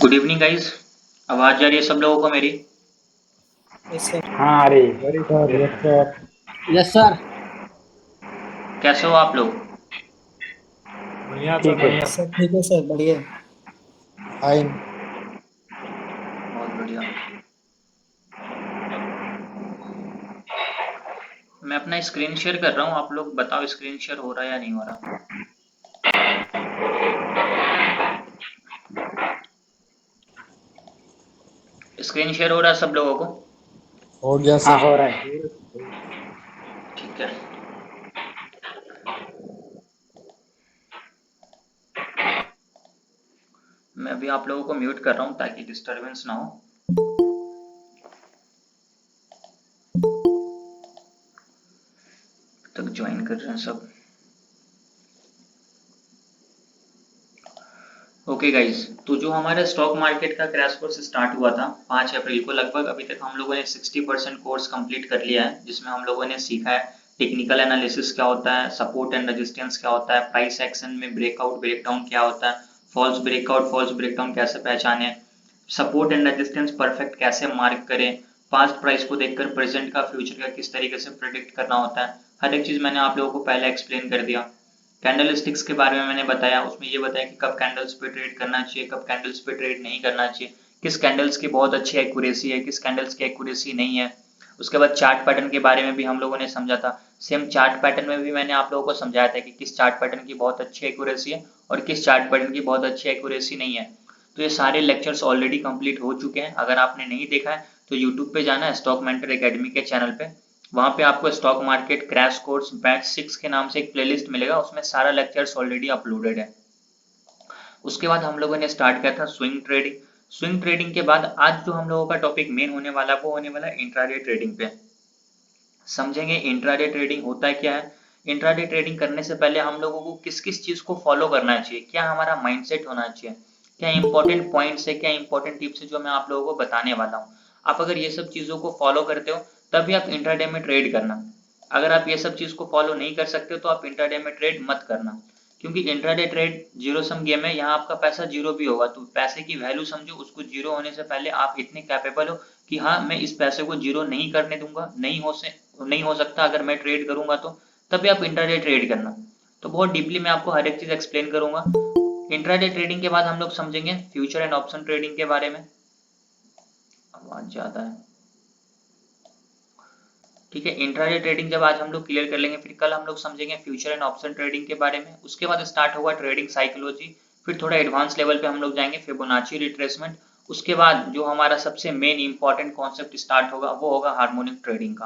Good evening guys. आवाज जा रही है सब लोगों को मेरी? Yes sir. हाँ अरे very sir, yes sir. Yes sir. कैसे हो आप लोग? बढ़िया सर, ठीक है। बढ़िया। सब ठीक है सर, बढ़िया। फाइन। बहुत बढ़िया। मैं अपना स्क्रीन शेयर कर रहा हूँ, आप लोग बताओ स्क्रीन शेयर हो रहा है या नहीं हो रहा? स्क्रीन शेयर हो रहा है सब लोगों को? हो गया हाँ सर। हो रहा है। ठीक है। मैं अभी आप लोगों को म्यूट कर रहा हूँ ताकि डिस्टरबेंस ना हो। तक ज्वाइन कर रहे हैं सब। ओके गाइज, तो जो हमारे स्टॉक मार्केट का क्रैश कोर्स स्टार्ट हुआ था 5 अप्रैल को लगभग, अभी तक हम लोगों ने 60% कोर्स कंप्लीट कर लिया है, जिसमें हम लोगों ने सीखा है टेक्निकल एनालिसिस क्या होता है, सपोर्ट एंड रेजिस्टेंस क्या होता है, प्राइस एक्शन में ब्रेकआउट ब्रेकडाउन क्या होता है, फॉल्स ब्रेकआउट फॉल्स ब्रेकडाउन कैसे पहचाने, सपोर्ट एंड रेजिस्टेंस परफेक्ट कैसे मार्क करें, पास्ट प्राइस को देखकर प्रेजेंट का फ्यूचर का किस तरीके से प्रिडिक्ट करना होता है। हर एक चीज मैंने आप लोगों को पहले एक्सप्लेन कर दिया। कैंडल स्टिक्स के बारे में मैंने बताया, उसमें ये बताया कि कब कैंडल्स पे ट्रेड करना चाहिए, कब कैंडल्स पे ट्रेड नहीं करना चाहिए, किस कैंडल्स की बहुत अच्छी एक्यूरेसी है, किस कैंडल्स की एक्यूरेसी नहीं है। उसके बाद चार्ट पैटर्न के बारे में भी हम लोगों ने समझा था। सेम चार्ट पैटर्न में भी मैंने आप लोगों को समझाया था कि किस चार्ट पैटर्न की बहुत अच्छी एक्यूरेसी है और किस चार्ट पैटर्न की बहुत अच्छी एक्यूरेसी नहीं है। तो ये सारे लेक्चर्स ऑलरेडी कंप्लीट हो चुके हैं। अगर आपने नहीं देखा है तो यूट्यूब पे जाना है स्टॉक मेंटर एकेडमी के चैनल पे, वहां पे आपको stock market crash course batch 6 के नाम से एक प्लेलिस्ट मिलेगा, उसमें सारा लेक्चर्स ऑलरेडी अपलोडेड है। उसके बाद हम लोगों ने स्टार्ट किया था स्विंग ट्रेडिंग। स्विंग ट्रेडिंग के बाद आज जो हम लोगों का टॉपिक मेन होने वाला वो होने वाला इंट्राडे ट्रेडिंग पे। समझेंगे इंट्राडे ट्रेडिंग होता है क्या है, इंट्राडे ट्रेडिंग करने से पहले हम लोगों को किस किस चीज को फॉलो करना चाहिए, क्या हमारा माइंडसेट होना चाहिए, क्या इंपॉर्टेंट पॉइंट्स है, क्या इंपॉर्टेंट टिप्स है जो मैं आप लोगों को बताने वाला हूँ। आप अगर ये सब चीजों को फॉलो करते हो तभी आप इंट्राडे में ट्रेड करना। अगर आप ये सब चीज को फॉलो नहीं कर सकते हो तो आप इंट्राडे में ट्रेड मत करना, क्योंकि intraday trade zero sum game है। यहाँ आपका पैसा जीरो भी होगा तो पैसे की वैल्यू समझो, उसको जीरो होने से पहले आप इतने कैपेबल हो कि हाँ मैं इस पैसे को जीरो नहीं करने दूंगा, नहीं हो सकता अगर मैं ट्रेड करूंगा तो, तभी आप इंट्राडे ट्रेड करना। तो बहुत डीपली मैं आपको हर एक चीज एक्सप्लेन करूंगा। इंट्राडे ट्रेडिंग के बाद हम लोग समझेंगे फ्यूचर एंड ऑप्शन ट्रेडिंग के बारे में। आवाज ज्यादा है, ठीक है। इंट्राडे ट्रेडिंग जब आज हम लोग क्लियर कर लेंगे, फिर कल हम लोग समझेंगे फ्यूचर एंड ऑप्शन ट्रेडिंग के बारे में। उसके बाद स्टार्ट होगा ट्रेडिंग साइकोलॉजी, फिर थोड़ा एडवांस लेवल पे हम लोग जाएंगे फिबोनाची रिट्रेसमेंट। उसके बाद जो हमारा सबसे मेन इंपॉर्टेंट कॉन्सेप्ट स्टार्ट होगा वो होगा हार्मोनिक ट्रेडिंग का,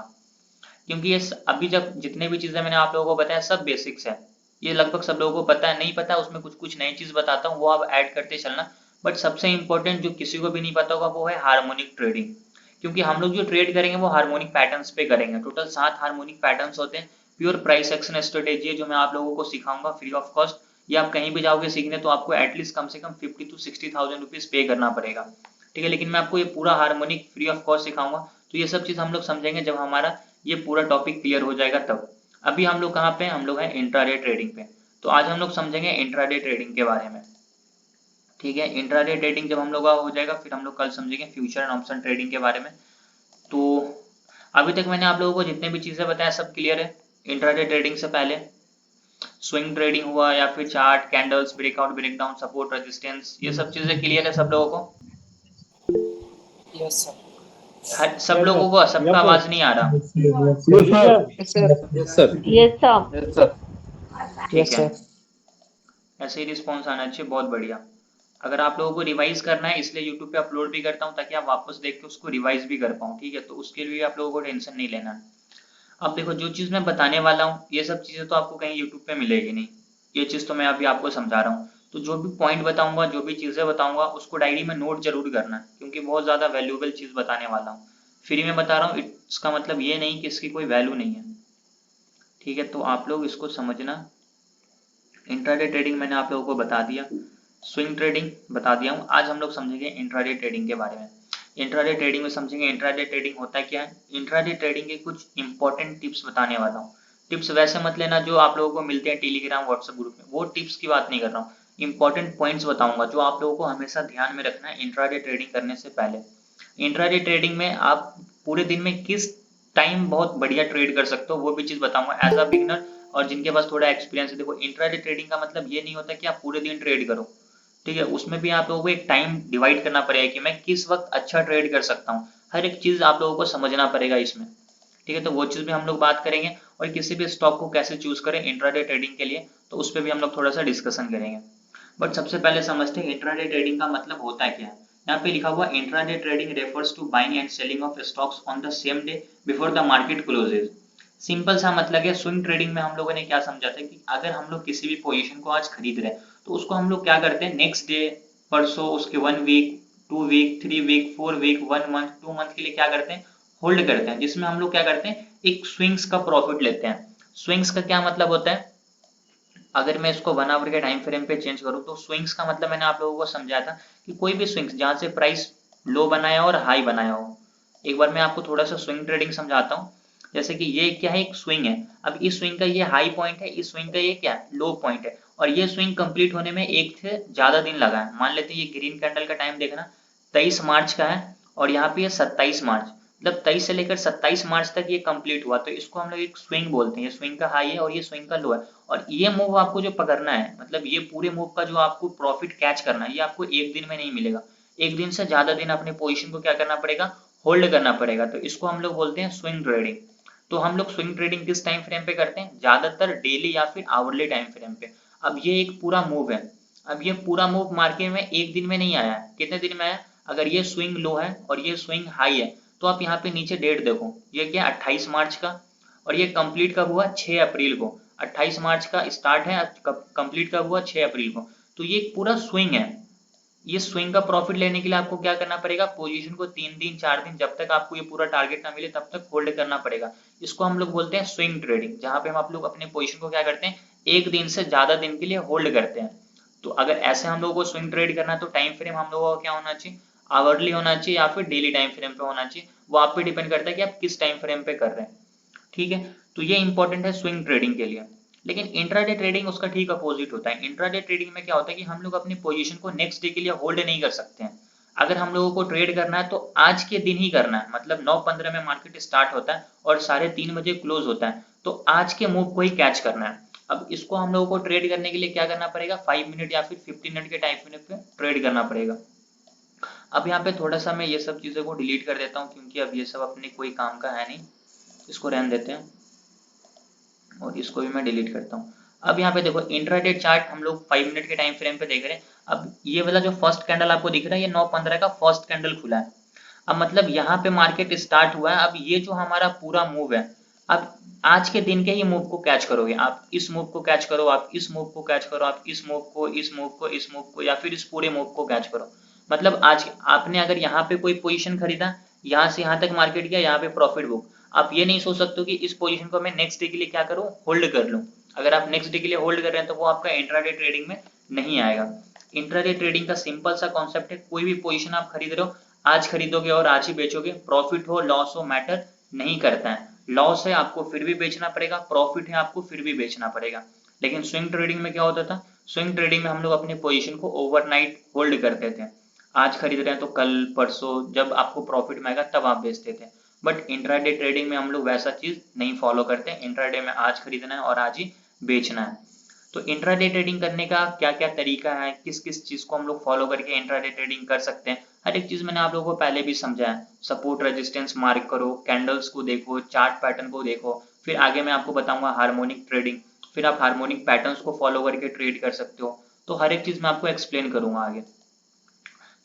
क्योंकि ये अभी जब जितने भी चीजें मैंने आप लोगों को बताया सब बेसिक्स है, ये लगभग सब लोगों को पता है। नहीं पता उसमें कुछ कुछ नई चीज बताता हूँ वो आप ऐड करते चलना। बट सबसे इंपॉर्टेंट जो किसी को भी नहीं पता होगा वो है हार्मोनिक ट्रेडिंग, क्योंकि हम लोग जो ट्रेड करेंगे वो हार्मोनिक पैटर्न्स पे करेंगे। टोटल 7 हार्मोनिक पैटर्न्स होते हैं। प्योर प्राइस एक्शन स्ट्रेटेजी है जो मैं आप लोगों को सिखाऊंगा फ्री ऑफ कॉस्ट। ये आप कहीं भी जाओगे सीखने तो आपको एटलीस्ट कम से कम 50 to 60,000 रुपीज पे करना पड़ेगा, ठीक है। लेकिन मैं आपको ये पूरा हार्मोनिक फ्री ऑफ कॉस्ट सिखाऊंगा। तो ये सब चीज हम लोग समझेंगे जब हमारा ये पूरा टॉपिक क्लियर हो जाएगा तब। अभी हम लोग कहाँ पे हैं, हम लोग हैं इंट्राडे ट्रेडिंग पे। तो आज हम लोग समझेंगे इंट्राडे ट्रेडिंग के बारे में, ठीक है। इंट्राडे ट्रेडिंग जब हम लोग का हो जाएगा फिर हम लोग कल समझेंगे फ्यूचर एंड ऑप्शन ट्रेडिंग के बारे में। तो अभी तक मैंने आप लोगों को जितने भी चीजें बताया सब क्लियर है। इंट्राडे ट्रेडिंग से पहले स्विंग ट्रेडिंग हुआ या फिर chart candles breakout breakdown support resistance, ये सब चीजें क्लियर है सब लोगों को? Yes sir. सब यस लोगों सर, को सबका यस आवाज नहीं आ रहा? Sir, yes sir. Yes sir. Yes sir. Yes sir. ठीक यस है, सर। ऐसे ही रिस्पॉन्स आना चाहिए, बहुत बढ़िया। अगर आप लोगों को रिवाइज करना है इसलिए यूट्यूब पे अपलोड भी करता हूँ ताकि आप वापस देख के उसको रिवाइज भी कर पाऊँ, ठीक है। तो उसके लिए आप लोगों को टेंशन नहीं लेना है। अब देखो जो चीज मैं बताने वाला हूँ ये सब चीजें तो आपको कहीं यूट्यूब पे मिलेगी नहीं, ये चीज तो मैं अभी आपको समझा रहा हूँ। तो जो भी पॉइंट बताऊंगा जो भी चीजें बताऊंगा उसको डायरी में नोट जरूर करना, क्योंकि बहुत ज्यादा वैल्यूएबल चीज बताने वाला हूँ। फ्री में बता रहा हूँ, इसका मतलब ये नहीं कि इसकी कोई वैल्यू नहीं है, ठीक है। तो आप लोग इसको समझना। इंट्राडे ट्रेडिंग मैंने आप लोगों को बता दिया, स्विंग ट्रेडिंग बता दिया हूँ। आज हम लोग समझेंगे इंट्राडे ट्रेडिंग के बारे में। इंट्राडे ट्रेडिंग में समझेंगे इंट्राडे ट्रेडिंग होता है क्या है, इंट्राडे ट्रेडिंग के कुछ इंपॉर्टेंट टिप्स बताने वाला हूँ। टिप्स वैसे मत लेना जो आप लोगों को मिलते हैं टेलीग्राम व्हाट्सएप ग्रुप में, वो टिप्स की बात नहीं कर रहा हूँ। इंपॉर्टेंट पॉइंट्स बताऊंगा जो आप लोगों को हमेशा ध्यान में रखना है इंट्राडे ट्रेडिंग करने से पहले। इंट्राडे ट्रेडिंग में आप पूरे दिन में किस टाइम बहुत बढ़िया ट्रेड कर सकते हो वो भी चीज बताऊंगा एज अ बिगनर और जिनके पास थोड़ा एक्सपीरियंस है। देखो इंट्राडे ट्रेडिंग का मतलब ये नहीं होता कि आप पूरे दिन ट्रेड करो, ठीक है, उसमें भी आप लोगों को एक टाइम डिवाइड करना पड़ेगा कि मैं किस वक्त अच्छा ट्रेड कर सकता हूँ। हर एक चीज आप लोगों को समझना पड़ेगा इसमें, ठीक है। तो वो चीज भी हम लोग बात करेंगे और किसी भी स्टॉक को कैसे चूज करें इंट्राडे ट्रेडिंग के लिए, तो उस पर भी हम लोग थोड़ा सा डिस्कशन करेंगे। बट सबसे पहले समझते हैं इंट्राडे ट्रेडिंग का मतलब होता क्या है। यहाँ पे लिखा हुआ intraday trading refers to buying and selling of stocks on the same day before the market closes. Simple सा मतलब है, स्विंग ट्रेडिंग में हम लोगों ने क्या समझा था कि अगर हम लोग किसी भी पोजीशन को आज खरीद रहे हैं तो उसको हम लोग क्या करते हैं नेक्स्ट डे, परसों, उसके 1 week, 2 week, 3 week, 4 week, 1 month, 2 month के लिए क्या करते हैं होल्ड करते हैं, जिसमें हम लोग क्या करते हैं एक स्विंग्स का प्रॉफिट लेते हैं। स्विंग्स का क्या मतलब होता है, अगर मैं इसको 1 आवर के टाइम फ्रेम पे चेंज करूँ तो स्विंग्स का मतलब मैंने आप लोगों को समझाया था कि कोई भी स्विंग्स जहां से प्राइस लो बनाया हो और हाई बनाया हो। एक बार मैं आपको थोड़ा सा स्विंग ट्रेडिंग समझाता हूँ। जैसे कि ये क्या है, एक स्विंग है। अब इस स्विंग का ये हाई पॉइंट है, इस स्विंग का ये क्या है लो पॉइंट है, और ये स्विंग कंप्लीट होने में एक से ज्यादा दिन लगा है। मान लेते हैं ये ग्रीन कैंडल का टाइम देखना 23 मार्च का है और यहाँ पे ये 27 मार्च, मतलब 23 से लेकर 27 मार्च तक ये कंप्लीट हुआ, तो इसको हम लोग एक स्विंग बोलते हैं। ये स्विंग का हाई है और ये स्विंग का लो है, और ये मूव आपको जो पकड़ना है, मतलब ये पूरे मूव का जो आपको प्रॉफिट कैच करना है, ये आपको एक दिन में नहीं मिलेगा। एक दिन से ज्यादा दिन अपने पोजीशन को क्या करना पड़ेगा, होल्ड करना पड़ेगा। तो इसको हम लोग बोलते हैं स्विंग ट्रेडिंग। तो हम लोग स्विंग ट्रेडिंग किस टाइम फ्रेम पे करते हैं, ज्यादातर डेली या फिर आवरली टाइम फ्रेम पे। अब ये एक पूरा मूव है, अब ये पूरा मूव मार्केट में एक दिन में नहीं आया है, कितने दिन में आया, अगर ये स्विंग लो है और ये स्विंग हाई है तो आप यहाँ पे नीचे डेट देखो, ये क्या 28 मार्च का, और ये कंप्लीट कब हुआ 6 अप्रैल को। 28 मार्च का स्टार्ट है, कंप्लीट कब हुआ 6 अप्रैल को। तो ये एक पूरा स्विंग है। ये स्विंग का प्रॉफिट लेने के लिए आपको क्या करना पड़ेगा, पोजीशन को 3 दिन 4 दिन जब तक आपको ये पूरा टारगेट ना मिले तब तक होल्ड करना पड़ेगा। इसको हम लोग बोलते हैं स्विंग ट्रेडिंग, जहां पे हम आप लोग अपने पोजीशन को क्या करते हैं एक दिन से ज्यादा दिन के लिए होल्ड करते हैं। तो अगर ऐसे हम लोगों को स्विंग ट्रेड करना है तो टाइम फ्रेम हम लोगों का क्या होना चाहिए, आवरली होना चाहिए या फिर डेली टाइम फ्रेम पे होना चाहिए। वो आप पे डिपेंड करता है कि आप किस टाइम फ्रेम पे कर रहे हैं, ठीक है। तो ये इंपॉर्टेंट है स्विंग ट्रेडिंग के लिए। लेकिन इंट्राडे ट्रेडिंग उसका ठीक अपोजिट होता है। इंट्राडे ट्रेडिंग में क्या होता है कि हम लोग अपनी पोजीशन को नेक्स्ट डे के लिए होल्ड नहीं कर सकते हैं। अगर हम लोगों को ट्रेड करना है तो आज के दिन ही करना है, मतलब 9:15 में मार्केट स्टार्ट होता है और 3:30 बजे क्लोज होता है, तो आज के मूव को ही कैच करना है। अब इसको हम लोगों को ट्रेड करने के लिए क्या करना पड़ेगा, 5 मिनट या फिर 15 मिनट के टाइम फ्रेम पे ट्रेड करना पड़ेगा। अब यहाँ पे थोड़ा सा मैं ये सब चीजों को डिलीट कर देता हूँ क्योंकि अब ये सब अपने कोई काम का है नहीं, इसको रहने देते हैं और इसको भी मैं डिलीट करता हूँ। अब यहाँ पे देखो इंट्राडे चार्ट हम लोग 5 मिनट के टाइम फ्रेम पे देख रहे हैं। अब ये वाला जो फर्स्ट कैंडल आपको दिख रहा है ये 9:15 का फर्स्ट कैंडल खुला है। अब मतलब यहाँ पे मार्केट स्टार्ट हुआ है। अब ये जो हमारा पूरा मूव है, अब आज के दिन के ही मूव को कैच करोगे, आप इस मूव को कैच करो, आप इस मूव को कैच करो, आप इस मूव को, इस मूव को, इस मूव को, या फिर इस पूरे मूव को कैच करो। मतलब आज आपने अगर यहाँ पे कोई पोजीशन खरीदा, यहाँ से यहाँ तक मार्केट गया, यहाँ पे प्रॉफिट बुक, आप ये नहीं सोच सकते कि इस पोजीशन को मैं नेक्स्ट डे के लिए क्या करूँ, होल्ड कर लूँ। अगर आप नेक्स्ट डे के लिए होल्ड कर रहे हैं तो वो आपका इंट्राडे ट्रेडिंग में नहीं आएगा। इंट्राडे ट्रेडिंग का सिंपल सा कॉन्सेप्ट है, कोई भी पोजीशन आप खरीद रहे हो, आज खरीदोगे और आज ही बेचोगे, प्रॉफिट हो लॉस हो मैटर नहीं करता है। लॉस है आपको फिर भी बेचना पड़ेगा, प्रॉफिट है आपको फिर भी बेचना पड़ेगा। लेकिन स्विंग ट्रेडिंग में क्या होता था, स्विंग ट्रेडिंग में हम लोग अपनी पोजीशन को ओवरनाइट होल्ड करते थे। आज खरीद रहे हैं तो कल परसों जब आपको प्रॉफिट में आएगा तब आप बेचते थे। बट इंट्राडे ट्रेडिंग में हम लोग वैसा चीज नहीं फॉलो करते। इंट्राडे में आज खरीदना है और आज ही बेचना है। तो इंट्राडे ट्रेडिंग करने का क्या क्या तरीका है, किस किस चीज को हम लोग फॉलो करके इंट्राडे ट्रेडिंग कर सकते हैं, हर एक चीज मैंने आप लोगों को पहले भी समझाया है। सपोर्ट रेजिस्टेंस मार्क करो, कैंडल्स को देखो, चार्ट पैटर्न को देखो, फिर आगे मैं आपको बताऊंगा हार्मोनिक ट्रेडिंग, फिर आप हार्मोनिक पैटर्न्स को फॉलो करके ट्रेड कर सकते हो। तो हर एक चीज मैं आपको एक्सप्लेन करूंगा आगे।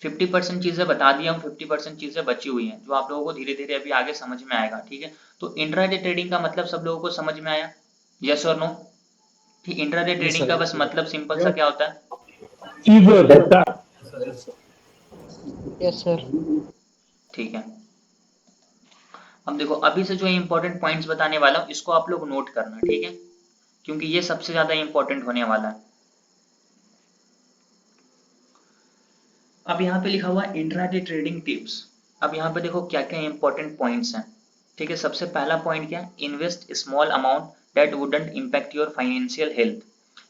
50% चीजें बता दिया हूँ, 50% चीजें बची हुई हैं जो आप लोगों को धीरे धीरे अभी आगे समझ में आएगा, ठीक है। तो इंट्राडे ट्रेडिंग का मतलब सब लोगों को समझ में आया, यस और नो। ठीक, इंट्राडे Yes, ट्रेडिंग sir. का बस मतलब सिंपल सा क्या होता है, यस सर। ठीक है। अब देखो अभी से जो इंपॉर्टेंट पॉइंट्स बताने वाला हूँ इसको आप लोग नोट करना, ठीक है, क्योंकि ये सबसे ज्यादा इंपॉर्टेंट होने वाला है। अब यहाँ पे लिखा हुआ है इंट्राडे ट्रेडिंग टिप्स। अब यहाँ पे देखो क्या क्या इंपॉर्टेंट पॉइंट्स हैं, ठीक है। सबसे पहला पॉइंट क्या है, invest small amount that wouldn't impact your financial health.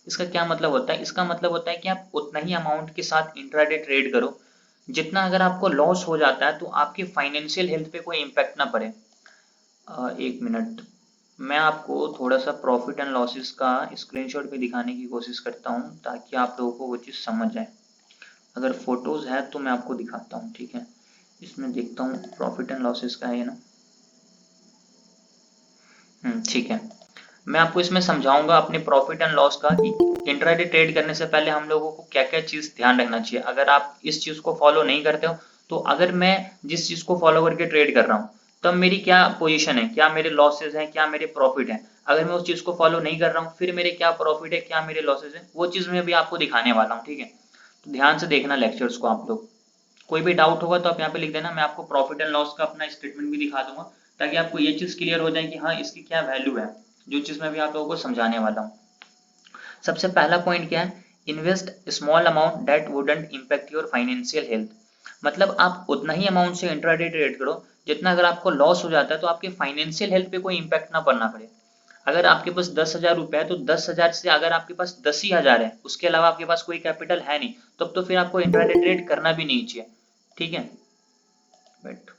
इसका क्या मतलब होता है? इसका मतलब होता है कि आप उतना ही अमाउंट के साथ इंट्राडे ट्रेड करो जितना अगर आपको लॉस हो जाता है तो आपकी फाइनेंशियल हेल्थ पे कोई इम्पैक्ट ना पड़े। एक मिनट, मैं आपको थोड़ा सा प्रॉफिट एंड लॉसेस का स्क्रीनशॉट भी दिखाने की कोशिश करता हूँ ताकि आप लोगों को वो चीज़ समझ जाए। अगर फोटोज है तो मैं आपको दिखाता हूँ, ठीक है। इसमें देखता हूँ प्रॉफिट एंड लॉसेस का है ना। ठीक है। मैं आपको इसमें समझाऊंगा अपने प्रॉफिट एंड लॉस का कि इंट्राडे ट्रेड करने से पहले हम लोगों को क्या क्या चीज ध्यान रखना चाहिए। अगर आप इस चीज को फॉलो नहीं करते हो तो अगर मैं जिस चीज को फॉलो करके ट्रेड कर रहा हूँ तब मेरी क्या पोजीशन है, क्या मेरे लॉसेज हैं, क्या मेरे प्रॉफिट है। अगर मैं उस चीज को फॉलो नहीं कर रहा हूँ फिर मेरे क्या प्रॉफिट है, क्या मेरे लॉसेज है, वो चीज मैं भी आपको दिखाने वाला हूँ, ठीक है। तो ध्यान से देखना लेक्चर्स को आप लोग। कोई भी डाउट होगा तो आप यहाँ पे लिख देना, मैं आपको प्रॉफिट एंड लॉस का अपना स्टेटमेंट भी दिखा दूंगा ताकि आपको ये चीज क्लियर हो जाए कि हाँ इसकी क्या वैल्यू है, जो चीज मैं भी आप लोगों को समझाने वाला हूँ। सबसे पहला पॉइंट क्या है? Invest small amount that wouldn't impact your financial health. मतलब आप उतना ही अमाउंट से इंट्राडे ट्रेड करो जितना अगर आपको लॉस हो जाता है तो आपके फाइनेंशियल हेल्थ पे कोई इम्पैक्ट ना पड़ना पड़े। अगर आपके पास 10,000 रुपए है तो 10,000 से अगर आपके पास 10 ही हजार है, उसके अलावा आपके पास कोई कैपिटल है नहीं, तब तो फिर आपको इंट्राडे ट्रेड करना भी नहीं चाहिए, ठीक है। बट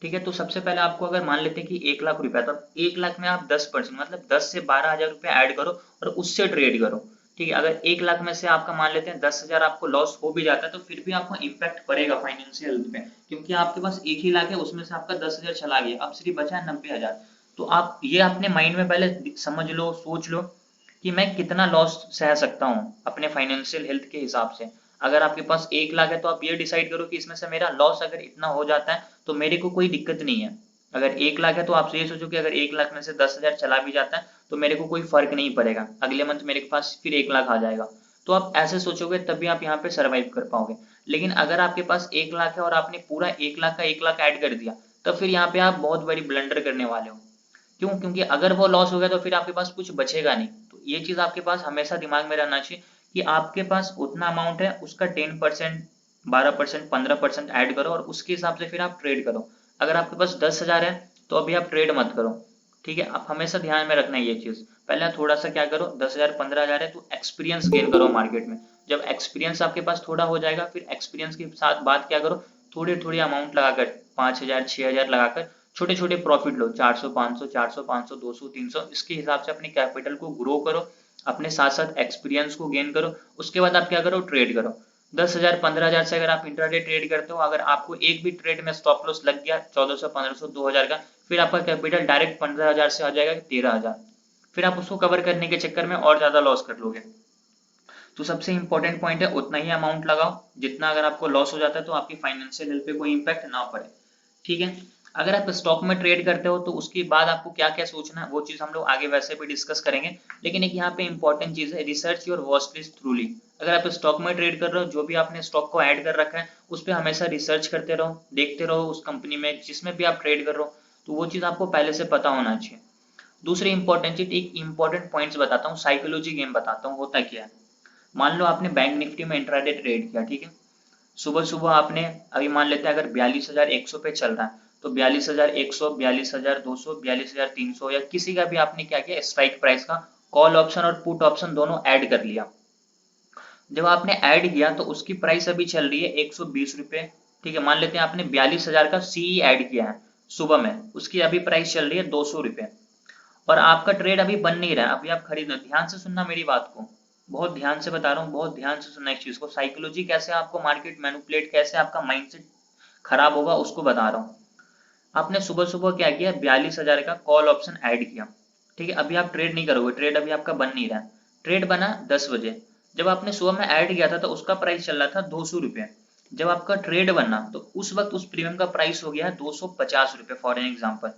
ठीक है, तो सबसे पहले आपको अगर मान लेते हैं कि 1 लाख रुपया, तो 1 लाख में आप 10% मतलब 10 से 12 हजार रुपये ऐड करो और उससे ट्रेड करो, ठीक है। अगर 1 लाख में से आपका मान लेते हैं 10,000 आपको लॉस हो भी जाता है तो फिर भी आपको इम्पैक्ट पड़ेगा फाइनेंशियल पे, क्योंकि आपके पास 1 ही लाख है, उसमें से आपका 10,000 चला गया, अब सिर्फ बचा है 90,000। तो आप ये अपने माइंड में पहले समझ लो, सोच लो कि मैं कितना लॉस सह सकता हूँ अपने फाइनेंशियल हेल्थ के हिसाब से। अगर आपके पास 1 लाख है तो आप ये डिसाइड करो कि इसमें से मेरा लॉस अगर इतना हो जाता है तो मेरे को कोई दिक्कत नहीं है। अगर 1 लाख है तो आप ये सोचो कि अगर 1 लाख में से 10,000 चला भी जाता है तो मेरे को कोई फर्क नहीं पड़ेगा, अगले मंथ मेरे पास फिर 1 लाख आ जाएगा। तो आप ऐसे सोचोगे तभी आप यहाँ पे सर्वाइव कर पाओगे। लेकिन अगर आपके पास 1 लाख है और आपने पूरा 1 लाख का 1 लाख ऐड कर दिया तब फिर यहाँ पे आप बहुत बड़ी ब्लंडर करने वाले हो। क्यों? क्योंकि अगर वो लॉस हो गया तो फिर आपके पास कुछ बचेगा नहीं। तो ये चीज आपके पास हमेशा दिमाग में रहना चाहिए कि आपके पास उतना अमाउंट है, उसका 10%, 12%, 15% ऐड करो और उसके हिसाब से फिर आप ट्रेड करो। अगर आपके पास 10,000 है तो अभी आप ट्रेड मत करो, ठीक है। आप हमेशा ध्यान में रखना है ये चीज। पहले थोड़ा सा क्या करो, 10,000 15,000 है तो एक्सपीरियंस गेन करो मार्केट में। जब एक्सपीरियंस आपके पास थोड़ा हो जाएगा फिर एक्सपीरियंस के साथ बात क्या करो, थोड़ी थोड़ी अमाउंट लगाकर 5,000 6,000 लगाकर छोटे छोटे प्रॉफिट लो, 400 500 400 500 200 300, इसके हिसाब से अपने कैपिटल को ग्रो करो, अपने साथ साथ एक्सपीरियंस को गेन करो। उसके बाद आप क्या करो, ट्रेड करो। 10,000 15,000 से अगर आप इंट्राडे ट्रेड करते हो, अगर आपको एक भी ट्रेड में स्टॉप लॉस लग गया 1,400 1,500 2,000 का, फिर आपका कैपिटल डायरेक्ट 15,000 से आ जाएगा 13,000। फिर आप उसको कवर करने के चक्कर में और ज्यादा लॉस कर लोगे। तो सबसे इंपॉर्टेंट पॉइंट है उतना ही अमाउंट लगाओ जितना अगर आपको लॉस हो जाता है तो आपकी फाइनेंशियल हेल्थ पे कोई इम्पैक्ट ना पड़े, ठीक है। अगर आप स्टॉक में ट्रेड करते हो तो उसके बाद आपको क्या क्या सोचना है वो चीज हम लोग आगे वैसे भी डिस्कस करेंगे। लेकिन एक यहाँ पे इंपॉर्टेंट चीज है, रिसर्च योर वॉच लिस्ट थ्रूली। अगर आप स्टॉक में ट्रेड कर रहे हो, जो भी आपने स्टॉक को ऐड कर रखा है उस पर हमेशा रिसर्च करते रहो, देखते रहो उस कंपनी में जिसमें भी आप ट्रेड कर रहे हो, तो वो चीज आपको पहले से पता होना चाहिए। दूसरी इंपॉर्टेंट चीज, एक इंपॉर्टेंट पॉइंट्स बताता हूँ, साइकोलॉजी गेम बताता हूँ होता क्या है। मान लो आपने बैंक निफ्टी में इंट्राडे ट्रेड किया, ठीक है। सुबह सुबह आपने, अभी मान लेते हैं अगर 42,100 पे चल रहा है तो 42,100 42,200 42,300 या किसी का भी आपने क्या किया, स्ट्राइक प्राइस का कॉल ऑप्शन और पुट ऑप्शन दोनों ऐड कर लिया। जब आपने ऐड किया तो उसकी प्राइस अभी चल रही है 120 रुपए, ठीक है। मान लेते हैं आपने 42,000 का सीई ऐड किया है सुबह में, उसकी अभी प्राइस चल रही है 200 रुपए और आपका ट्रेड अभी बन नहीं रहा है, अभी आप खरीदना। ध्यान से सुनना मेरी बात को, बहुत ध्यान से बता रहा हूँ, बहुत ध्यान से सुनना इस चीज को। साइकोलॉजी कैसे आपको मार्केट मैनिपुलेट, कैसे आपका माइंडसेट खराब होगा उसको बता रहा हूँ। आपने सुबह सुबह क्या किया, 42,000 का कॉल ऑप्शन ऐड किया, ठीक है। अभी आप ट्रेड नहीं करोगे, ट्रेड अभी आपका बन नहीं रहा है। ट्रेड बना 10 बजे, जब आपने सुबह में ऐड किया था तो उसका प्राइस चल रहा था 200 रुपये। जब आपका ट्रेड बना तो उस वक्त उस प्रीमियम का प्राइस हो गया है 250 रुपये फॉर एन एग्जाम्पल।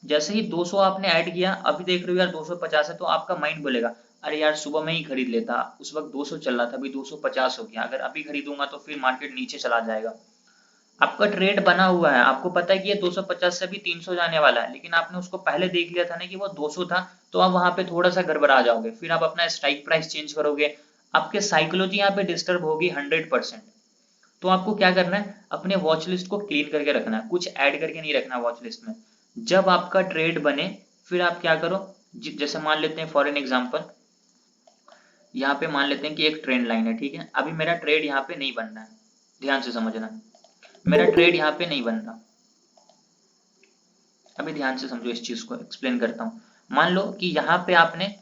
जैसे ही 200 आपने ऐड किया, अभी देख रहे हो यार 250 है, तो आपका माइंड बोलेगा अरे यार सुबह में ही खरीद लेता, उस वक्त 200 चल रहा था, अभी 250 हो गया, अगर अभी खरीदूंगा तो फिर मार्केट नीचे चला जाएगा। आपका ट्रेड बना हुआ है, आपको पता है कि ये 250 से भी 300 जाने वाला है, लेकिन आपने उसको पहले देख लिया था ना कि वो 200 था, तो आप वहां पे थोड़ा सा गड़बड़ा जाओगे, फिर आप अपना स्ट्राइक प्राइस चेंज करोगे। आपके साइकोलॉजी यहाँ पे डिस्टर्ब होगी 100%। तो आपको क्या करना है, अपने वॉच लिस्ट को क्लीन करके रखना है, कुछ ऐड करके नहीं रखना वॉच लिस्ट में। जब आपका ट्रेड बने फिर आप क्या करो, जैसे मान लेते हैं फॉर एन एग्जांपल यहाँ पे मान लेते हैं कि एक ट्रेंड लाइन है, ठीक है। अभी मेरा ट्रेड यहाँ पे नहीं बन रहा है, ध्यान से समझना, मेरा ट्रेड यहाँ पे नहीं बन रहा। अभी ध्यान से समझो, इस चीज को एक्सप्लेन करता हूँ। मान लो कि यहाँ पे आपने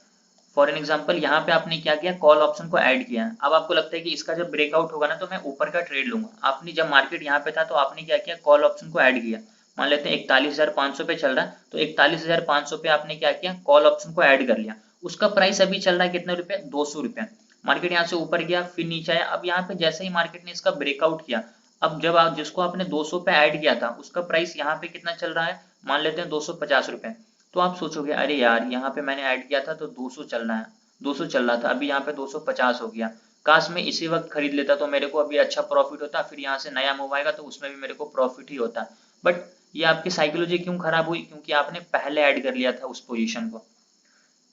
फॉर एन एग्जाम्पल यहाँ पे आपने क्या किया, कॉल ऑप्शन को ऐड किया। अब आपको लगता है कि इसका जब ब्रेकआउट होगा ना तो मैं ऊपर का ट्रेड लूंगा। आपने जब मार्केट यहाँ पे था तो आपने क्या किया, कॉल ऑप्शन को ऐड किया। मान लेते हैं 41,500 पे चल रहा है, तो 41,500 पे आपने क्या किया, कॉल ऑप्शन को ऐड कर लिया। उसका प्राइस अभी चल रहा है कितने रुपए, 200 रुपए। मार्केट यहाँ से ऊपर गया, फिर नीचे आया। अब यहाँ पे जैसे ही मार्केट ने इसका ब्रेकआउट किया, अब जब आप जिसको आपने 200 पे ऐड किया था उसका प्राइस यहाँ पे कितना चल रहा है, मान लेते हैं 250 रुपए। तो आप सोचोगे अरे यार यहाँ पे मैंने ऐड किया था तो 200 चल रहा है, 200 चल रहा था, अभी यहाँ पे 250 हो गया। काश मैं इसी वक्त खरीद लेता तो मेरे को अभी अच्छा प्रॉफिट होता, फिर यहाँ से नया मूव आएगा तो उसमें भी मेरे को प्रॉफिट ही होता। बट ये आपकी साइकोलॉजी क्यों खराब हुई, क्योंकि आपने पहले ऐड कर लिया था उस पोजीशन को,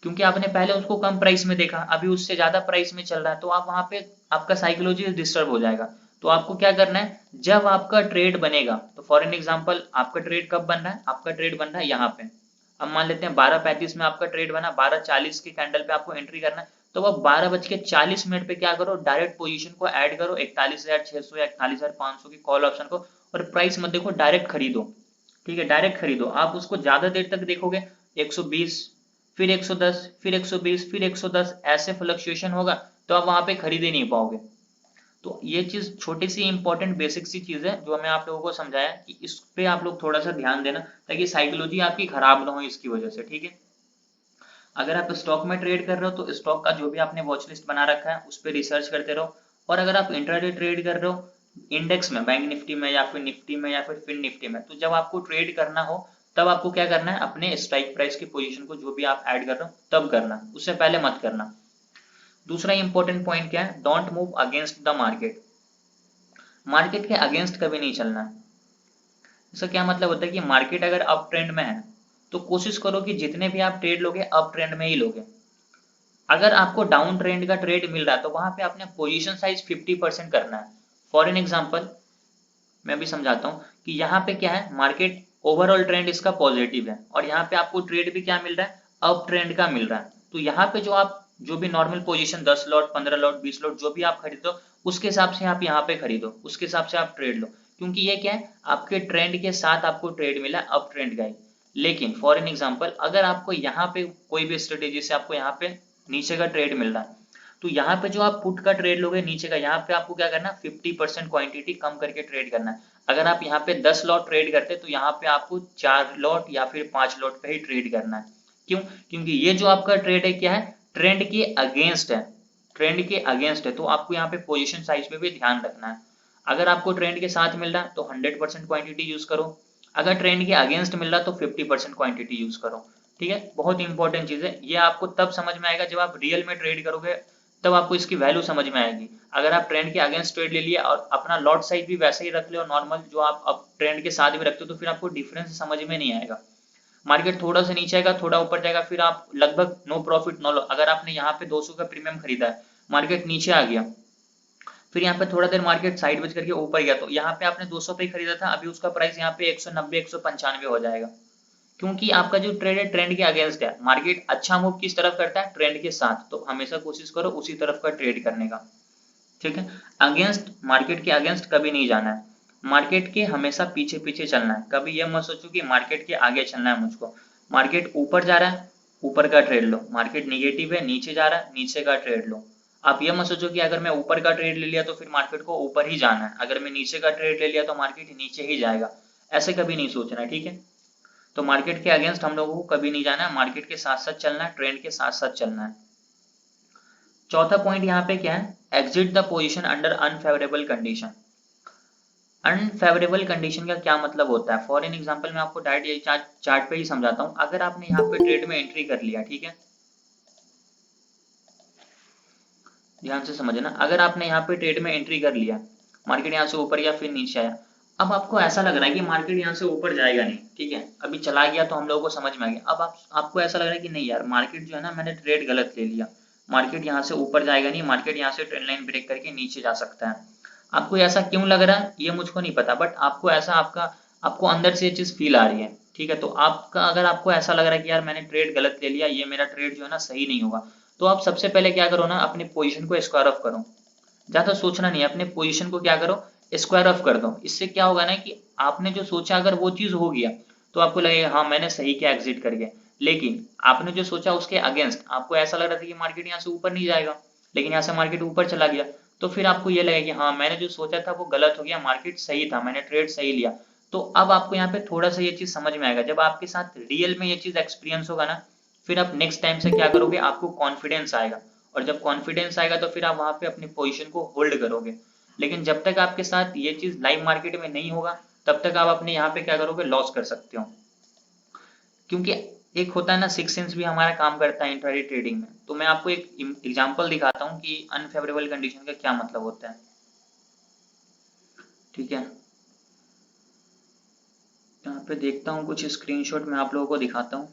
क्योंकि आपने पहले उसको कम प्राइस में देखा, अभी उससे ज्यादा प्राइस में चल रहा है, तो आप वहां पे आपका साइकोलॉजी डिस्टर्ब हो जाएगा। तो आपको क्या करना है, जब आपका ट्रेड बनेगा, तो फॉर एन एग्जांपल आपका ट्रेड कब बन रहा है, आपका ट्रेड बन रहा है यहाँ पे। अब मान लेते हैं 12:35 में आपका ट्रेड बना, 12:40 के कैंडल पे आपको एंट्री करना है। तो अब 12:40 पे क्या करो, डायरेक्ट पोजीशन को ऐड करो 41,600 या 41,500 की कॉल ऑप्शन को, और प्राइस मत देखो, डायरेक्ट खरीदो। ठीक है, डायरेक्ट खरीदो। आप उसको ज्यादा देर तक देखोगे, 120, फिर 110, फिर 120, फिर 110, ऐसे फ्लक्चुएशन होगा तो आप वहां पे खरीद ही नहीं पाओगे। तो ये चीज छोटी सी इंपॉर्टेंट बेसिक सी चीज है जो मैं आप लोगों को समझाया कि इस पे आप लोग थोड़ा सा ध्यान देना, ताकि साइकोलॉजी आपकी खराब ना हो इसकी वजह से, ठीक है। अगर आप स्टॉक में ट्रेड कर रहे हो तो स्टॉक का जो भी आपने वॉच लिस्ट बना रखा है उस पर रिसर्च करते रहो। और अगर आप इंट्राडे ट्रेड कर रहे हो इंडेक्स में, बैंक निफ्टी में या फिर निफ्टी में या फिर फिन निफ्टी में, तो जब आपको ट्रेड करना हो तब आपको क्या करना है, अपने स्ट्राइक प्राइस की पोजीशन को जो भी आप ऐड कर रहे हो तब करना, उससे पहले मत करना। दूसरा इंपॉर्टेंट पॉइंट क्या है, don't move against the market. Market के अगेंस्ट कभी नहीं चलना है। इसका क्या मतलब होता है कि मार्केट अगर अप ट्रेंड में है तो कोशिश करो कि जितने भी आप ट्रेड लोगे अप ट्रेंड में ही लोगे। अगर आपको डाउन ट्रेंड का ट्रेड मिल रहा है तो वहां पे आपने पोजीशन साइज 50% करना है। फॉर एन एग्जांपल मैं भी समझाता हूँ कि यहाँ पे क्या है, मार्केट ओवरऑल ट्रेंड इसका पॉजिटिव है और यहाँ पे आपको ट्रेड भी क्या मिल रहा है, अप ट्रेंड का मिल रहा है। तो यहाँ पे जो आप जो भी normal position 10 lot 15 lot 20 lot जो भी आप खरीदो उसके हिसाब से आप यहाँ पे खरीदो, उसके हिसाब से आप ट्रेड लो, क्योंकि ये क्या है, आपके ट्रेंड के साथ आपको ट्रेड मिला अप ट्रेंड का ही। लेकिन फॉर एन एग्जाम्पल अगर आपको यहाँ पे कोई भी स्ट्रेटेजी से आपको यहाँ पे नीचे का ट्रेड मिल रहा है, तो यहाँ पे जो आप पुट का ट्रेड लोगे नीचे का, यहाँ पे आपको क्या करना है, 50% क्वांटिटी कम करके ट्रेड करना है। अगर आप यहाँ पे 10 लॉट ट्रेड करते तो यहाँ पे आपको 4 लॉट या फिर 5 लॉट पे ही ट्रेड करना है। क्यों, क्योंकि ये जो आपका ट्रेड है क्या है, ट्रेंड के अगेंस्ट है, ट्रेंड के अगेंस्ट है। तो आपको यहाँ पे पोजिशन साइज पे भी ध्यान रखना है। अगर आपको ट्रेंड के साथ मिल रहा है तो 100% क्वांटिटी यूज करो, अगर ट्रेंड के अगेंस्ट मिल रहा है तो 50% क्वांटिटी यूज करो। ठीक है, बहुत इंपॉर्टेंट चीज है ये, आपको तब समझ में आएगा जब आप रियल में ट्रेड करोगे, तब आपको इसकी वैल्यू समझ में आएगी। अगर आप ट्रेंड के अगेंस्ट ट्रेड ले लिया और अपना लॉट साइज भी वैसे ही रख ले और नॉर्मल जो आप अब ट्रेंड के साथ भी रखते हो, तो फिर आपको डिफरेंस समझ में नहीं आएगा। मार्केट थोड़ा सा नीचे आएगा, थोड़ा ऊपर जाएगा, फिर आप लगभग नो प्रॉफिट नो लॉस। अगर आपने यहाँ पे 200 का प्रीमियम खरीदा है, मार्केट नीचे आ गया, फिर यहाँ पे थोड़ा देर मार्केट साइड बच करके ऊपर गया, तो यहाँ पे आपने 200 पे खरीदा था, अभी उसका प्राइस यहाँ पे 190 195 हो जाएगा, क्योंकि आपका जो ट्रेड है ट्रेंड के अगेंस्ट है। मार्केट अच्छा मूव किस तरफ करता है, ट्रेंड के साथ, तो हमेशा कोशिश करो उसी तरफ का ट्रेड करने का। ठीक है, अगेंस्ट मार्केट के अगेंस्ट कभी नहीं जाना है, मार्केट के हमेशा पीछे पीछे चलना है। कभी ये मत सोचो कि मार्केट के आगे चलना है मुझको। मार्केट ऊपर जा रहा है, ऊपर का ट्रेड लो, मार्केट निगेटिव है नीचे जा रहा है, नीचे का ट्रेड लो। आप ये मत सोचो कि अगर मैं ऊपर का ट्रेड ले लिया तो फिर मार्केट को ऊपर ही जाना है, अगर मैं नीचे का ट्रेड ले लिया तो मार्केट नीचे ही जाएगा, ऐसे कभी नहीं सोचना है। ठीक है, तो मार्केट के अगेंस्ट हम लोगों को कभी नहीं जाना है, मार्केट के साथ साथ चलना है, ट्रेंड के साथ साथ चलना है। चौथा पॉइंट यहाँ पे क्या है, exit the position under unfavourable condition. Unfavourable condition का क्या मतलब होता है, फॉर एन एग्जांपल मैं आपको डायरेक्ट ये चार्ट पे ही समझाता हूँ। अगर आपने यहाँ पे ट्रेड में एंट्री कर लिया, ठीक है, ध्यान से समझना, अगर आपने यहाँ पे ट्रेड में एंट्री कर लिया, मार्केट यहाँ से ऊपर या फिर नीचे आया, अब आपको ऐसा लग रहा है कि मार्केट यहाँ से ऊपर जाएगा नहीं, ठीक है, अभी चला गया तो हम लोगों को समझ में आ गया। अब आपको ऐसा लग रहा है कि नहीं यार, मार्केट जो है ना, मैंने ट्रेड गलत ले लिया, मार्केट यहाँ से ऊपर जाएगा नहीं, मार्केट यहाँ से ट्रेंड लाइन ब्रेक करके नीचे जा सकता है। आपको ऐसा क्यों लग रहा है ये मुझको नहीं पता, बट आपको ऐसा आपको अंदर से ये चीज फील आ रही है। ठीक है, तो आपका अगर आपको ऐसा लग रहा है कि यार मैंने ट्रेड गलत ले लिया, ये मेरा ट्रेड जो है ना सही नहीं होगा, तो आप सबसे पहले क्या करो ना, अपनी पोजीशन को स्क्वायर ऑफ करो, ज्यादा सोचना नहीं है, अपने पोजीशन को क्या करो, स्क्वायर ऑफ कर दो। इससे क्या होगा ना कि आपने जो सोचा अगर वो चीज हो गया तो आपको लगेगा हाँ मैंने सही किया एग्जिट कर गया, लेकिन आपने जो सोचा उसके अगेंस्ट आपको ऐसा लग रहा था कि मार्केट यहाँ से ऊपर नहीं जाएगा, लेकिन यहाँ से मार्केट ऊपर चला गया, तो फिर आपको ये लगेगा कि हाँ मैंने जो सोचा था वो गलत हो गया, मार्केट सही था, मैंने ट्रेड सही लिया। तो अब आपको यहाँ पे थोड़ा सा ये चीज समझ में आएगा, जब आपके साथ रियल में ये चीज एक्सपीरियंस होगा ना, फिर आप नेक्स्ट टाइम से क्या करोगे, आपको कॉन्फिडेंस आएगा, और जब कॉन्फिडेंस आएगा तो फिर आप वहां पे अपनी पोजीशन को होल्ड करोगे। लेकिन जब तक आपके साथ ये चीज लाइव मार्केट में नहीं होगा तब तक आप अपने यहाँ पे क्या करोगे, लॉस कर सकते हो। क्योंकि एक होता है ना, सिक्स सेंस भी हमारा काम करता है इंट्राडे ट्रेडिंग में। तो मैं आपको एक एग्जांपल दिखाता हूँ कि अनफेवरेबल कंडीशन का क्या मतलब होता है। ठीक है, यहाँ पे देखता हूँ कुछ स्क्रीनशॉट मैं आप लोगों को दिखाता हूँ।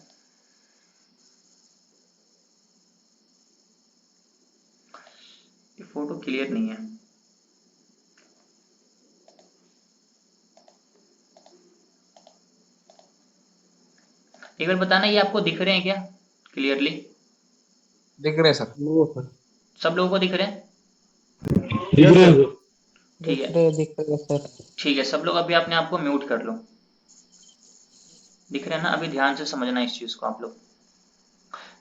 ये फोटो क्लियर नहीं है, एक बार बताना ये आपको दिख रहे हैं क्या क्लियरली? दिख रहे सर। No sir. सब लोगों को दिख रहे हैं? दिख रहे हैं। ठीक है, दिख रहे सर। ठीक है, सब लोग अभी अपने आप को म्यूट कर लो। दिख रहे हैं ना? अभी ध्यान से समझना इस चीज को आप लोग।